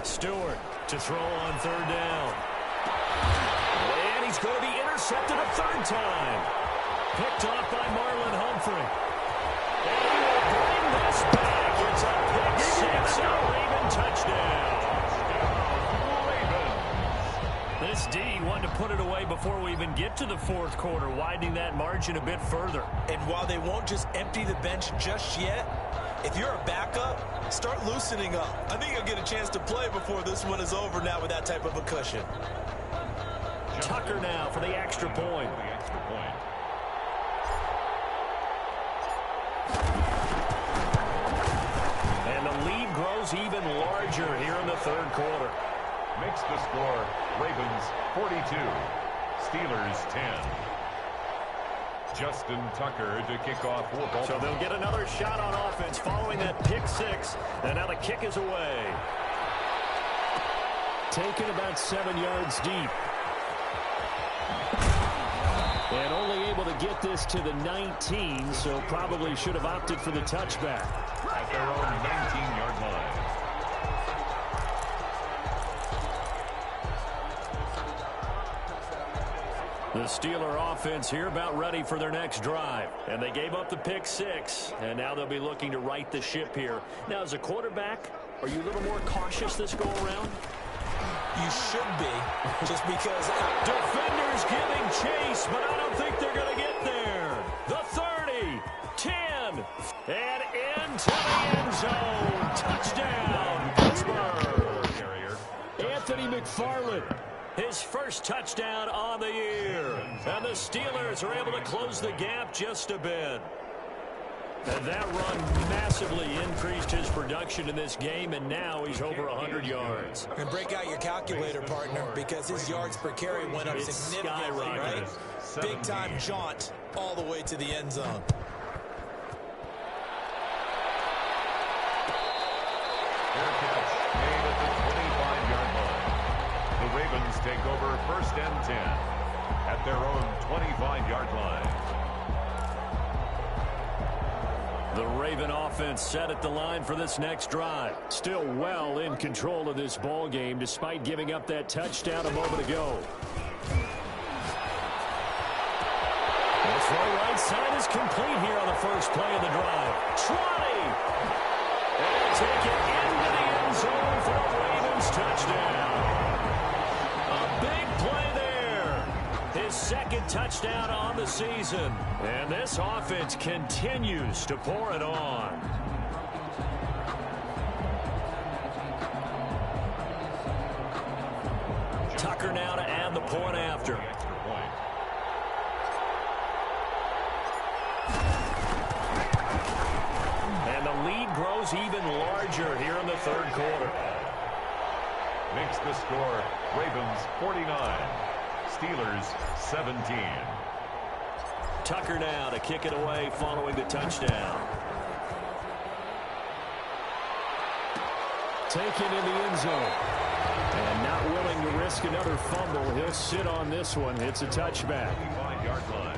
Speaker 7: Stewart to throw on third down. And he's going to be intercepted a third time. Picked off by Marlon Humphrey. And he will bring this back. It's a pick six and a Raven touchdown. This D wanted to put it away before we even get to the fourth quarter, widening that margin a bit further.
Speaker 9: And while they won't just empty the bench just yet, if you're a backup, start loosening up. I think you'll get a chance to play before this one is over now with that type of a cushion.
Speaker 7: Tucker now for the extra point. And the lead grows even larger here in the third quarter.
Speaker 8: Makes the score Ravens 42, Steelers 10. Justin Tucker to kick off for Baltimore.
Speaker 7: So they'll get another shot on offense following that pick six. And now the kick is away. Taken about 7 yards deep. And only able to get this to the 19, so probably should have opted for the touchback.
Speaker 8: At their own 19-yard line.
Speaker 7: The Steeler offense here about ready for their next drive. And they gave up the pick six, and now they'll be looking to right the ship here. Now, as a quarterback, are you a little more cautious this go-around?
Speaker 9: You should be, just because.
Speaker 7: Defenders giving chase, but I don't think they're going to get there. The 30, 10, and into the end zone. Touchdown, Pittsburgh. Anthony McFarland, his first touchdown on the year. And the Steelers are able to close the gap just a bit. And that run massively increased his production in this game, and now he's over 100 yards.
Speaker 9: And break out your calculator, partner, because his yards per carry went up significantly, right? Big-time jaunt all the way to the end zone.
Speaker 8: Fair catch made at the 25-yard line. The Ravens take over first and 10 at their own 25-yard line.
Speaker 7: The Raven offense set at the line for this next drive. Still well in control of this ball game despite giving up that touchdown a moment ago. The throw right side is complete here on the first play of the drive. Trotty! And take it into the end zone for a Ravens touchdown. A big play there. His second touchdown on the season. And this offense continues to pour it on. Tucker now to add the point after. And the lead grows even larger here in the third quarter.
Speaker 8: Makes the score Ravens 49, Steelers 17.
Speaker 7: Tucker now to kick it away following the touchdown. Taken in the end zone. And not willing to risk another fumble. He'll sit on this one. It's a touchback.
Speaker 8: 25-yard line.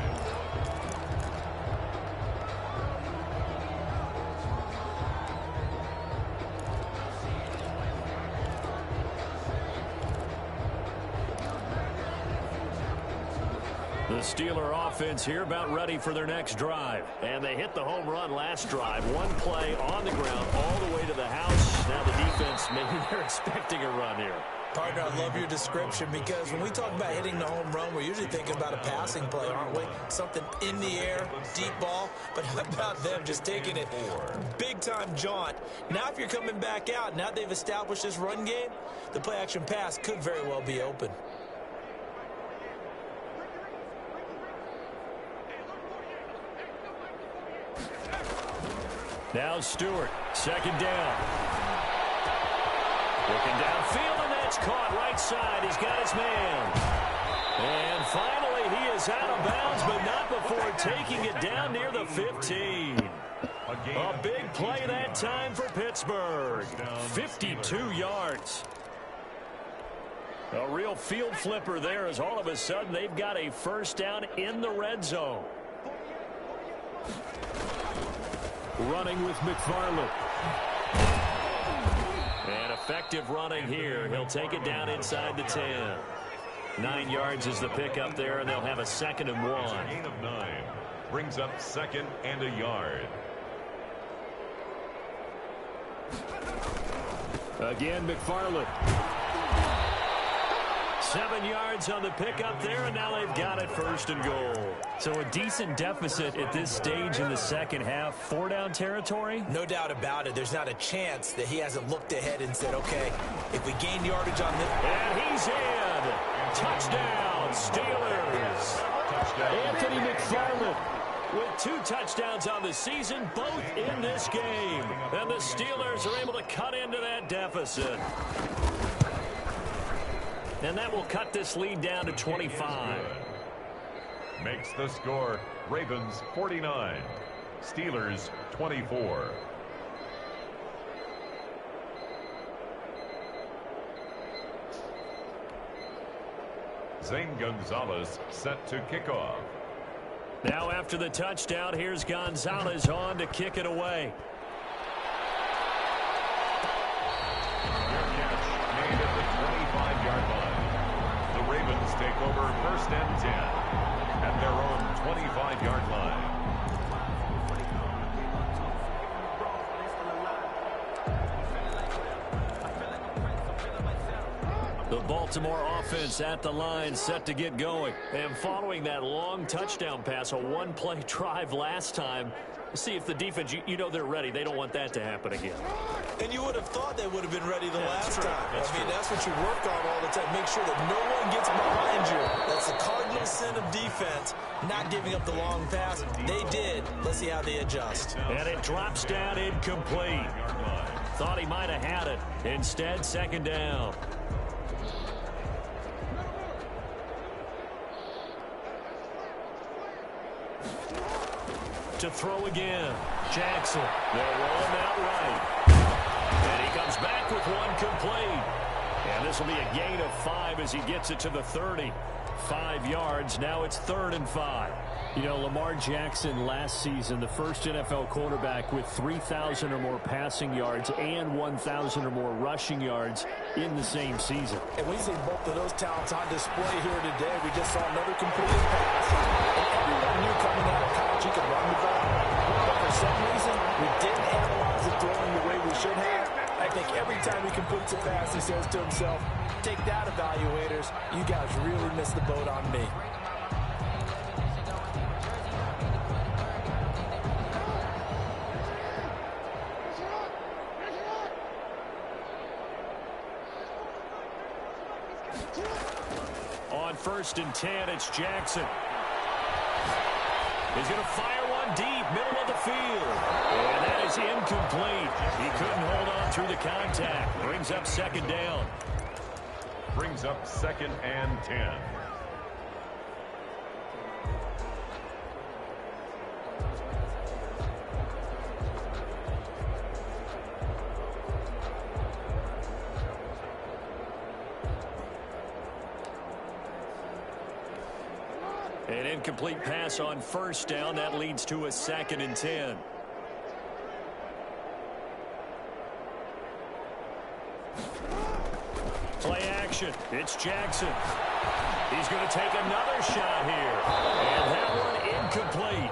Speaker 7: The Steeler offense here about ready for their next drive. And they hit the home run last drive. One play on the ground all the way to the house. Now the defense, maybe they're expecting a run here.
Speaker 9: Partner, I love your description because when we talk about hitting the home run, we're usually thinking about a passing play, aren't we? Something in the air, deep ball. But how about them just taking it big-time jaunt? Now if you're coming back out, now they've established this run game, the play-action pass could very well be open.
Speaker 7: Now Stewart, second down. Looking downfield, and that's caught right side. He's got his man. And finally, he is out of bounds, but not before taking it down near the 15. A big play that time for Pittsburgh. 52 yards. A real field flipper there as all of a sudden they've got a first down in the red zone. Running with McFarland. And effective running here. He'll take it down inside the 10. 9 yards is the pickup there, and they'll have a 2nd and 1.
Speaker 8: Gain of 9. Brings up 2nd and a yard.
Speaker 7: Again, McFarland. 7 yards on the pickup there, and now they've got it 1st and goal. So a decent deficit at this stage in the second half. 4-down territory?
Speaker 9: No doubt about it. There's not a chance that he hasn't looked ahead and said, okay, if we gain yardage on this.
Speaker 7: And he's in. Touchdown, Steelers. Touchdown. Anthony McFarland with 2 touchdowns on the season, both in this game. And the Steelers are able to cut into that deficit. And that will cut this lead down to 25.
Speaker 8: Makes the score Ravens 49, Steelers 24. Zane Gonzalez set to kick off.
Speaker 7: Now after the touchdown, here's Gonzalez on to kick it away.
Speaker 8: Ravens take over 1st and 10 at their own 25-yard line.
Speaker 7: The Baltimore offense at the line, set to get going. And following that long touchdown pass, a one-play drive last time, see if the defense, you know they're ready. They don't want that to happen again.
Speaker 9: And you would have thought they would have been ready the last time. That's what you work on all the time. Make sure that no one gets behind you. That's the cardinal sin of defense, not giving up the long pass. They did. Let's see how they adjust.
Speaker 7: And it drops down incomplete. Thought he might have had it. Instead, 2nd down. To throw again. Jackson. They're rolling that right. And he comes back with one complete. And this will be a gain of 5 as he gets it to the 30. 5 yards. Now it's 3rd and 5. You know, Lamar Jackson last season, the first NFL quarterback with 3,000 or more passing yards and 1,000 or more rushing yards in the same season.
Speaker 9: And we see both of those talents on display here today. We just saw another completed pass. And everyone knew coming out of college he could run the ball. But for some reason, we didn't analyze the throwing the way we should have. I think every time he completes a pass, he says to himself, take that, evaluators. You guys really missed the boat on me.
Speaker 7: On 1st and 10, it's Jackson. He's going to fire one deep, middle of the field. And that is incomplete. He couldn't hold on through the contact. Brings up 2nd down.
Speaker 8: Brings up 2nd and 10.
Speaker 7: An incomplete pass on 1st down. That leads to a 2nd and 10. Play action. It's Jackson. He's going to take another shot here. And that one incomplete.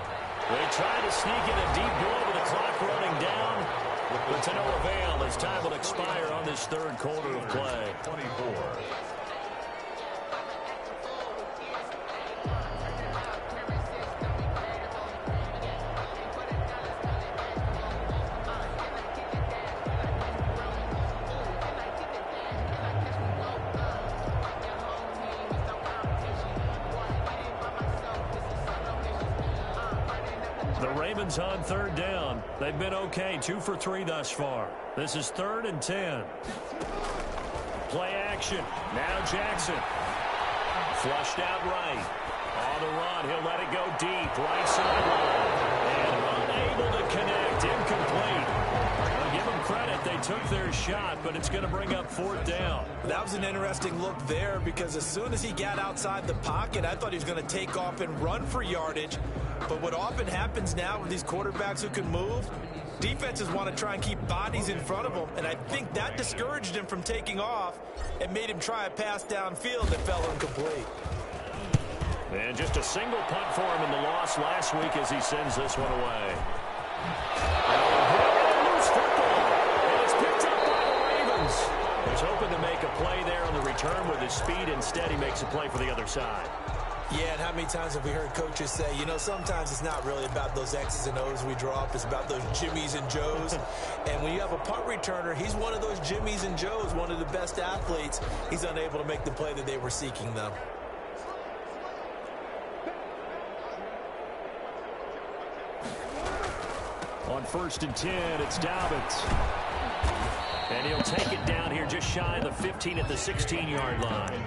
Speaker 7: They try to sneak in a deep ball with the clock running down.
Speaker 8: With the
Speaker 7: but to no avail as time will expire on this third quarter of play.
Speaker 8: 24.
Speaker 7: On third down. They've been okay, 2 for 3 thus far. This is 3rd and 10. Play action. Now Jackson. Flushed out right. On the run, he'll let it go deep. Right sideline. And unable to connect. Incomplete. I'll give them credit. They took their shot, but it's going to bring up 4th down.
Speaker 9: That was an interesting look there because as soon as he got outside the pocket, I thought he was going to take off and run for yardage. But what often happens now with these quarterbacks who can move, defenses want to try and keep bodies in front of them, and I think that discouraged him from taking off and made him try a pass downfield that fell incomplete.
Speaker 7: And just a single punt for him in the loss last week as he sends this one away. Loose football, and it's picked up by the Ravens. He's hoping to make a play there on the return with his speed. Instead, he makes a play for the other side.
Speaker 9: Yeah, and how many times have we heard coaches say, you know, sometimes it's not really about those X's and O's we draw up. It's about those Jimmies and Joes. And when you have a punt returner, he's one of those Jimmies and Joes, one of the best athletes. He's unable to make the play that they were seeking, though.
Speaker 7: On 1st and 10, it's Dobbins. And he'll take it down here just shy of the 15 at the 16-yard line.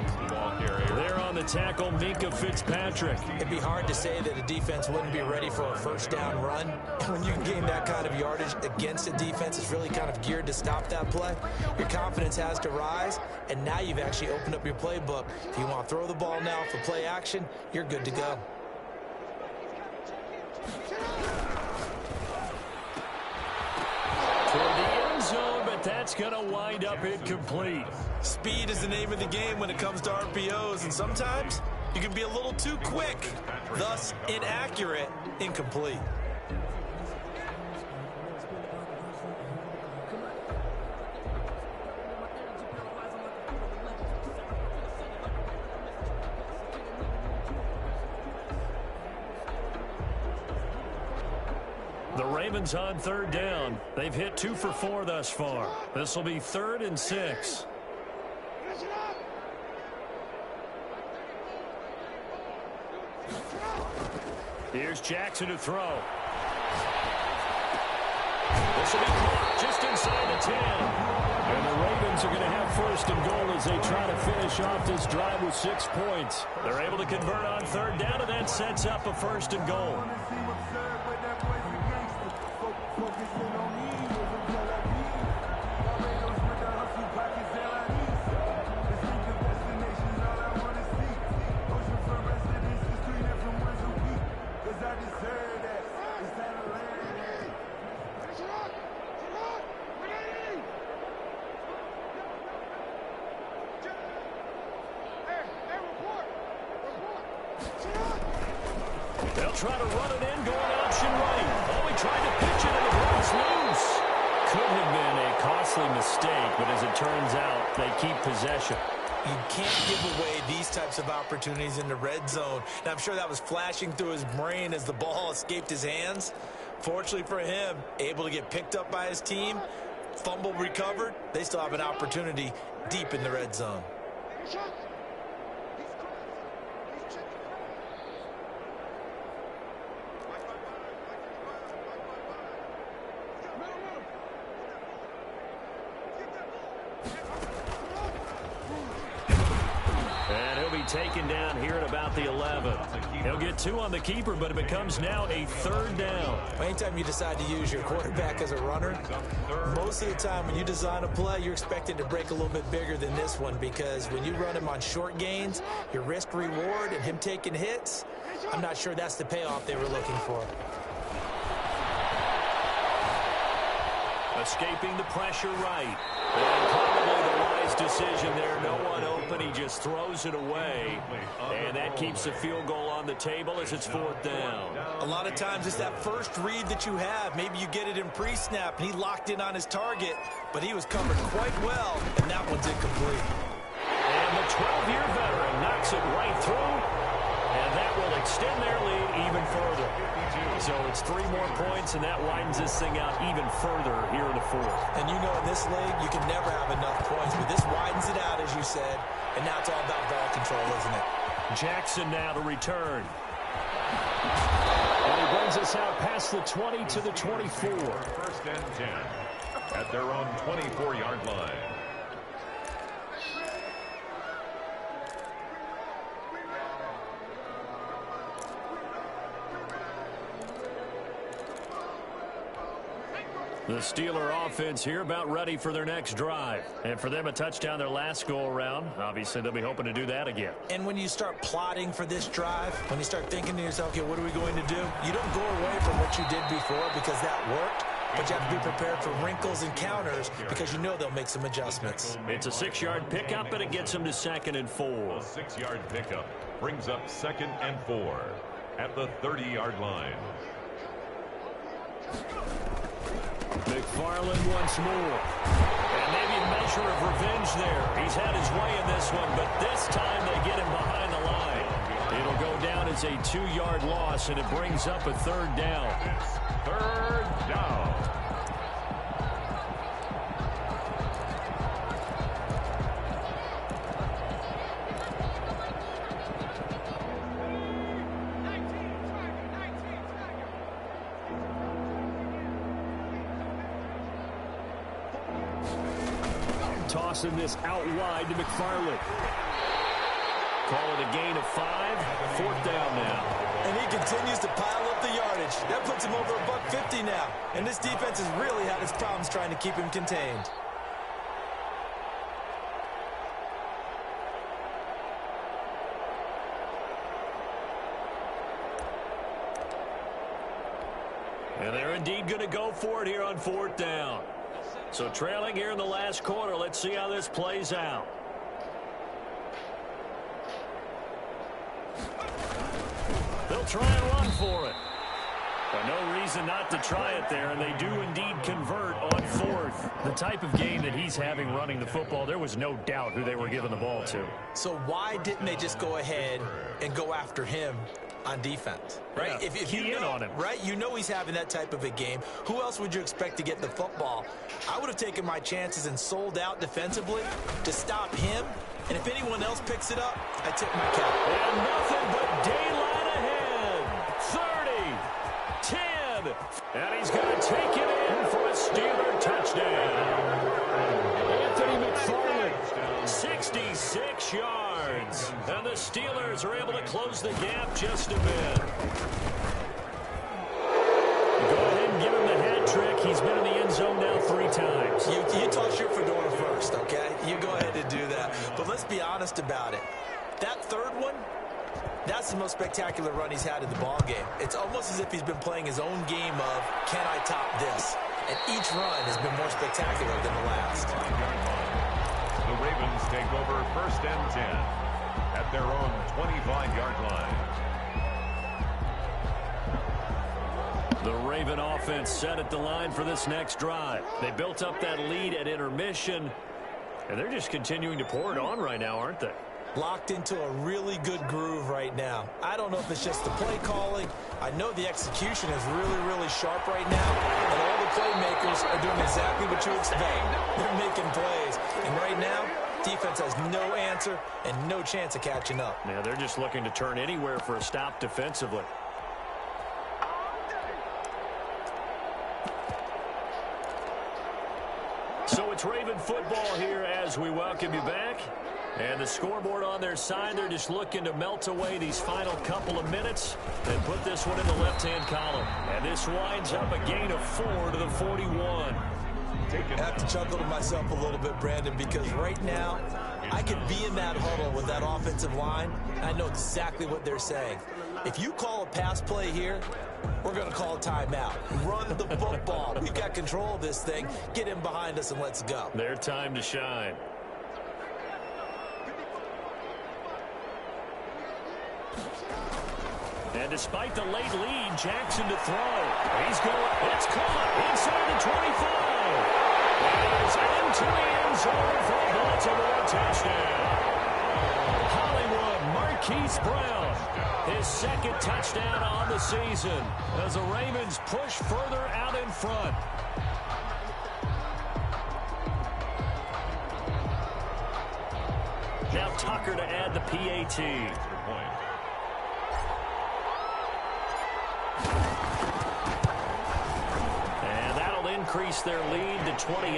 Speaker 7: There on the tackle, Minkah Fitzpatrick.
Speaker 9: It'd be hard to say that a defense wouldn't be ready for a first down run. When you gain that kind of yardage against a defense, it's really kind of geared to stop that play. Your confidence has to rise, and now you've actually opened up your playbook. If you want to throw the ball now for play action, you're good to go.
Speaker 7: Toward the end zone, but that's going to wind up incomplete.
Speaker 9: Speed is the name of the game when it comes to RPOs, and sometimes you can be a little too quick, thus inaccurate, incomplete.
Speaker 7: The Ravens on 3rd down. They've hit 2 for 4 thus far. This will be 3rd and 6. Here's Jackson to throw. This will be caught just inside the 10. And the Ravens are going to have 1st and goal as they try to finish off this drive with 6 points. They're able to convert on 3rd down, and that sets up a 1st and goal. They'll try to run it in, going option right. Oh, he tried to pitch it, and it runs loose. Could have been a costly mistake, but as it turns out, they keep possession.
Speaker 9: You can't give away these types of opportunities in the red zone. Now, I'm sure that was flashing through his brain as the ball escaped his hands. Fortunately for him, able to get picked up by his team, fumble recovered. They still have an opportunity deep in the red zone.
Speaker 7: Taken down here at about the 11. He'll get 2 on the keeper, but it becomes now a 3rd down.
Speaker 9: Anytime you decide to use your quarterback as a runner, most of the time when you design a play, you're expected to break a little bit bigger than this one, because when you run him on short gains, your risk reward and him taking hits, I'm not sure that's the payoff they were looking for.
Speaker 7: Escaping the pressure right. And probably the wise decision there. No one open. He just throws it away. And that keeps the field goal on the table as it's 4th down.
Speaker 9: A lot of times it's that first read that you have. Maybe you get it in pre-snap, and he locked in on his target, but he was covered quite well, and that one's incomplete.
Speaker 7: And the 12-year veteran knocks it right through, and that will extend their lead even further. So it's 3 more points, and that widens this thing out even further here in the 4th.
Speaker 9: And you know in this league, you can never have enough points, but this widens it out, as you said, and now it's all about ball control, isn't it?
Speaker 7: Jackson now to return. And he brings us out past the 20 to the 24.
Speaker 8: 1st and 10 at their own 24-yard line.
Speaker 7: The Steeler offense here about ready for their next drive. And for them, a touchdown their last go-around. Obviously, they'll be hoping to do that again.
Speaker 9: And when you start plotting for this drive, when you start thinking to yourself, okay, what are we going to do? You don't go away from what you did before because that worked. But you have to be prepared for wrinkles and counters because you know they'll make some adjustments.
Speaker 7: It's a 6-yard pickup, and it gets them to 2nd and 4.
Speaker 8: A 6-yard pickup brings up 2nd and 4 at the 30-yard line.
Speaker 7: McFarland once more. And maybe a measure of revenge there. He's had his way in this one, but this time they get him behind the line. It'll go down as a 2-yard loss, and it brings up a 3rd down.
Speaker 8: It's 3rd down.
Speaker 7: Tossing this out wide to McFarland. Call it a gain of 5. 4th down now.
Speaker 9: And he continues to pile up the yardage. That puts him over $150 now. And this defense has really had its problems trying to keep him contained.
Speaker 7: And they're indeed going to go for it here on 4th down. So trailing here in the last quarter. Let's see how this plays out. They'll try and run for it. But no reason not to try it there, and they do indeed convert on 4th. The type of game that he's having running the football, there was no doubt who they were giving the ball to.
Speaker 9: So why didn't they just go ahead and go after him on defense, right?
Speaker 7: Yeah,
Speaker 9: if you know,
Speaker 7: on him,
Speaker 9: right? You know he's having that type of a game. Who else would you expect to get the football? I would have taken my chances and sold out defensively to stop him. And if anyone else picks it up, I tip my cap.
Speaker 7: And nothing but daylight ahead. 30, 10, and he's going to take it in for a Steeler touchdown. Anthony McFarland, 66 yards. And the Steelers are able to close the gap just a bit. Go ahead and give him the hat trick. He's been in the end zone now 3 times.
Speaker 9: You toss your fedora first, okay? You go ahead and do that. But let's be honest about it. That 3rd one, that's the most spectacular run he's had in the ball game. It's almost as if he's been playing his own game of, can I top this? And each run has been more spectacular than the last.
Speaker 8: The Ravens take over 1st and 10 at their own 25-yard line.
Speaker 7: The Raven offense set at the line for this next drive. They built up that lead at intermission, and they're just continuing to pour it on right now, aren't they?
Speaker 9: Locked into a really good groove right now. I don't know if it's just the play calling. I know the execution is really, really sharp right now, and all the playmakers are doing exactly what you expect. They're making plays, and right now, defense has no answer and no chance of catching up.
Speaker 7: Yeah, they're just looking to turn anywhere for a stop defensively. So it's Raven football here as we welcome you back. And the scoreboard on their side, they're just looking to melt away these final couple of minutes and put this one in the left-hand column. And this winds up a gain of 4 to the 41.
Speaker 9: I have to chuckle to myself a little bit, Brandon, because right now I could be in that huddle with that offensive line, and I know exactly what they're saying. If you call a pass play here, we're going to call a timeout. Run the football. We've got control of this thing. Get in behind us and let's go.
Speaker 7: Their time to shine. And despite the late lead, Jackson to throw. He's going. It's caught inside the 25. It is into the end zone for a Baltimore touchdown. Hollywood Marquise Brown, his second touchdown on the season as the Ravens push further out in front. Now Tucker to add the PAT. And that'll increase their lead to 28.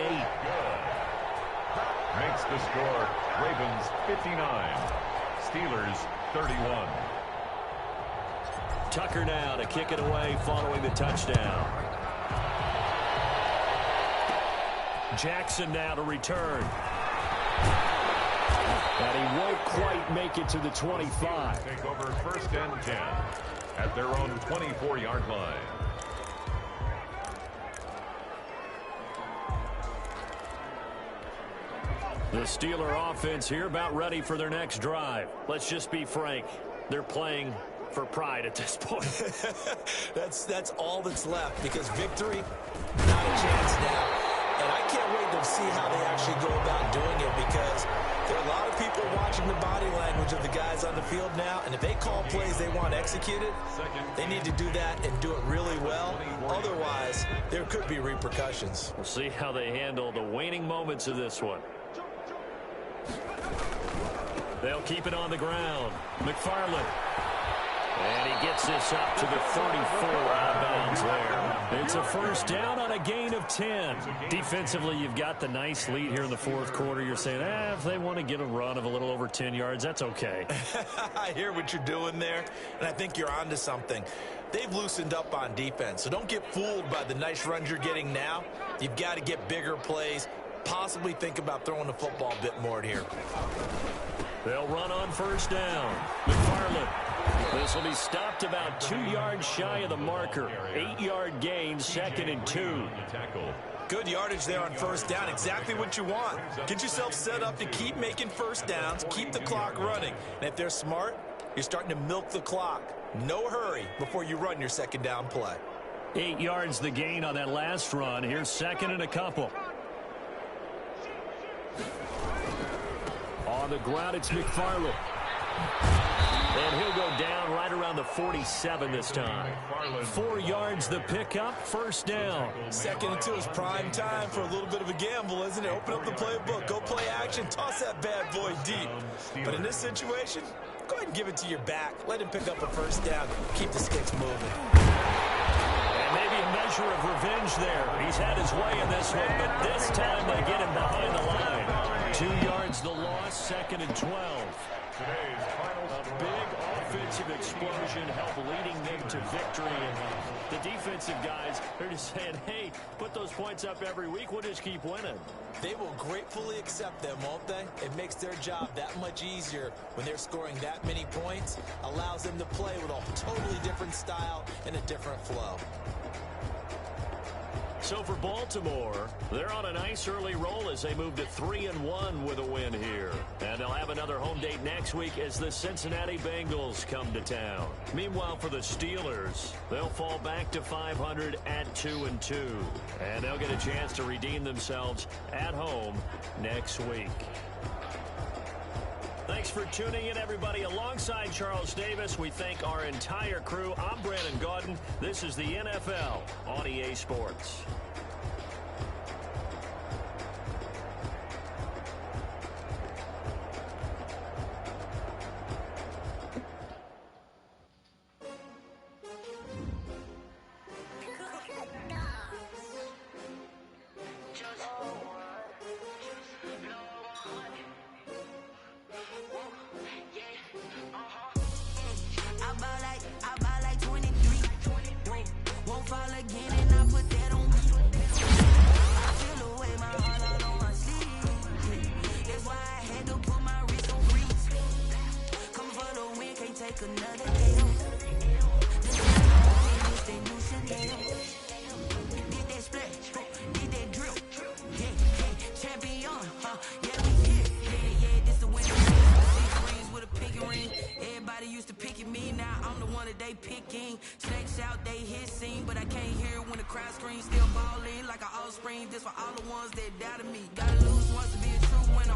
Speaker 8: Makes the score Ravens 59, Steelers 31.
Speaker 7: Tucker now to kick it away following the touchdown. Jackson now to return. And he won't quite make it to the 25.
Speaker 8: Take over first and 10 at their own 24-yard line.
Speaker 7: The Steeler offense here about ready for their next drive. Let's just be frank. They're playing for pride at this point.
Speaker 9: That's all that's left, because victory, not a chance now. And I can't wait to see how they actually go about doing it, because there are a lot of people watching the body language of the guys on the field now, and if they call plays they want executed, they need to do that and do it really well. Otherwise, there could be repercussions.
Speaker 7: We'll see how they handle the waning moments of this one. They'll keep it on the ground. McFarland. And he gets this up to the 34 out of bounds there. It's a first down on a gain of 10. Defensively, you've got the nice lead here in the fourth quarter. You're saying, if they want to get a run of a little over 10 yards, that's okay.
Speaker 9: I hear what you're doing there, and I think you're onto something. They've loosened up on defense, so don't get fooled by the nice runs you're getting now. You've got to get bigger plays, possibly think about throwing the football a bit more here.
Speaker 7: They'll run on first down. McFarland. This will be stopped about 2 yards shy of the marker. 8-yard gain, 2nd and 2.
Speaker 9: Good yardage there on first down. Exactly what you want. Get yourself set up to keep making first downs, keep the clock running. And if they're smart, you're starting to milk the clock. No hurry before you run your second down play.
Speaker 7: 8 yards the gain on that last run. Here's 2nd and a couple. On the ground, it's McFarland. And he'll go down right around the 47 this time. 4 yards the pickup, first down.
Speaker 9: 2nd and 2 is prime time for a little bit of a gamble, isn't it? Open up the playbook, go play action, toss that bad boy deep. But in this situation, go ahead and give it to your back. Let him pick up a first down. Keep the sticks moving.
Speaker 7: And maybe a measure of revenge there. He's had his way in this one, but this time they get him behind the line. 2 yards the loss, 2nd and 12. A big offensive explosion helped leading them to victory. And the defensive guys, they're just saying, hey, put those points up every week. We'll just keep winning.
Speaker 9: They will gratefully accept them, won't they? It makes their job that much easier when they're scoring that many points. Allows them to play with a totally different style and a different flow.
Speaker 7: So for Baltimore, they're on a nice early roll as they move to 3-1 with a win here. And they'll have another home date next week as the Cincinnati Bengals come to town. Meanwhile, for the Steelers, they'll fall back to 500 at 2-2. And they'll get a chance to redeem themselves at home next week. Thanks for tuning in, everybody. Alongside Charles Davis, we thank our entire crew. I'm Brandon Gaudin. This is the NFL on EA Sports.
Speaker 4: They but I can't hear when the crowd screams. Still ballin' like an offspring. This for all the ones that doubted me. Gotta lose once to be a true winner.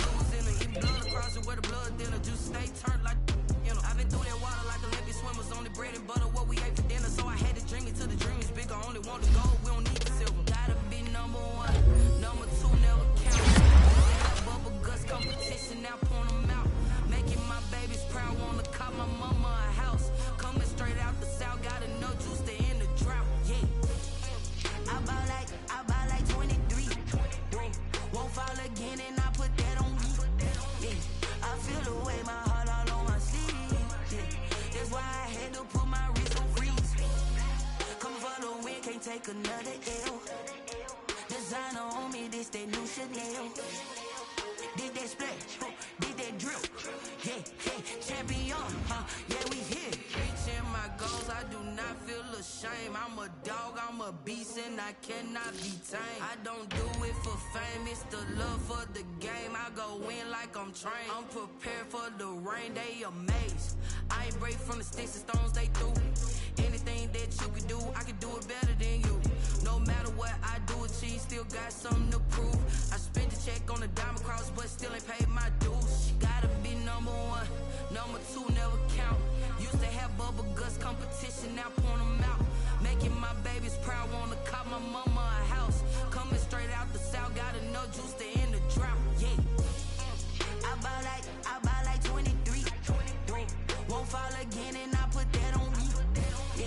Speaker 4: Losing or eat blood across it where the blood thinner. Just stay turned like, you know. I've been through that water like Olympic swimmers. Only bread and butter what we ate for dinner. So I had to dream it till the dream is bigger. Only want the gold, we don't need the silver. Gotta be number one, number two never count. Bubble guts competition, now point them out. Making my babies proud, wanna call my mama a house. Coming straight out the south, got enough juice to end the drought. Yeah, I buy like 23. Won't fall again, and I put that on me. Yeah, I feel the way, my heart all on my sleeve. Yeah, that's why I had to put my wrist on freeze. Coming for the win, can't take another L. Designer on me, this that new Chanel. Did that splash, did that drip. Yeah, champion, yeah, we here. Reaching my goals, I do not feel ashamed. I'm a dog, I'm a beast, and I cannot be tamed. I don't do it for fame, it's the love for the game. I go in like I'm trained. I'm prepared for the rain, they amazed. I ain't break from the sticks and stones they threw. Anything that you could do, I can do it better than you. No matter what I do, achieve, still got something to prove. I spent the check on the diamond cross, but still ain't paid my dues. Gotta be number one, number two never count. Used to have bubble guts competition, now point them out. Making my babies proud, wanna call my mama a house. Coming straight out the south, got enough juice to end the drought. Yeah, I buy like 23. Won't fall again, and I put that on me. Yeah,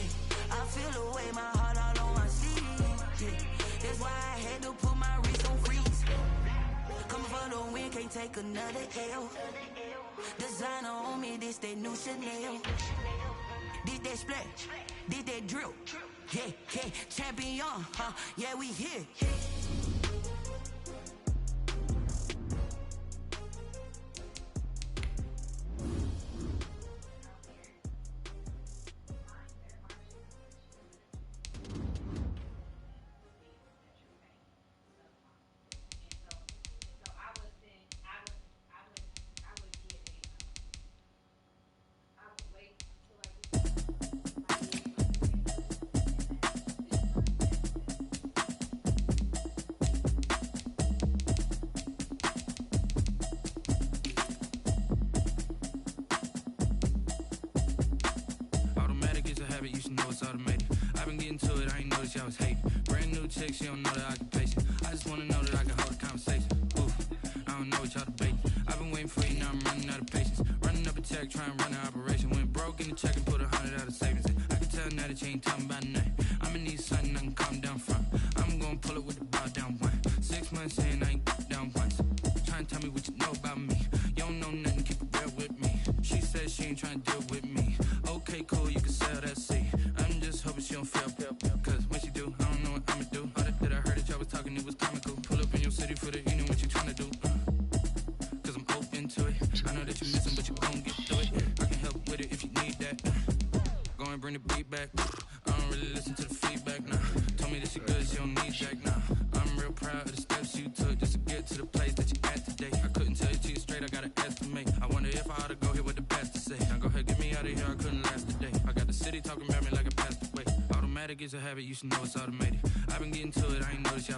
Speaker 4: I feel the way, my heart all on my sleeve. Yeah, that's why I had to put my wrist on freeze. Coming for the win, can't take another L. Designer on me, this that new Chanel. Did that splash, did that drip. Yeah, champion, yeah, we here.
Speaker 6: You should know it's automated. I've been getting to it, I ain't noticed y'all was hating. Brand new chick, she don't know the occupation. I just wanna know that I can hold a conversation. Oof, I don't know what y'all debating. I've been waiting for you, now I'm running out of patience. Running up a check, trying to run an operation. Went broke in the check and put 100 out of savings in. I can tell now that you ain't talking about nothing. I'ma need something I can calm down from. I'm gonna pull it with the bow down one. 6 months in, I ain't down once. Trying to tell me what you know about me. You don't know nothing, keep it real with me. She said she ain't trying to deal with me. Okay, cool, you can sell that seat. I'm just hoping she don't fail. Cause when she do, I don't know what I'ma do. All that I heard that y'all was talking, it was comical. Pull up in your city for the evening, what you trying to do? Cause I'm open to it. I know that you're missing, but you gon' get through it. I can help with it if you need that. Go and bring the beat back. I don't really listen to the feedback now. Told me that she good, she don't need Jack now. I'm real proud of the steps you took just to get to the place that you at today. I couldn't tell you to you straight, I gotta estimate. I wonder if I ought to go here with the best to say. Now go ahead, get me out of here, I couldn't last today. I got the city talking about me like a passed away. Automatic is a habit, you should know it's automated. I've been getting to it, I ain't noticed y'all was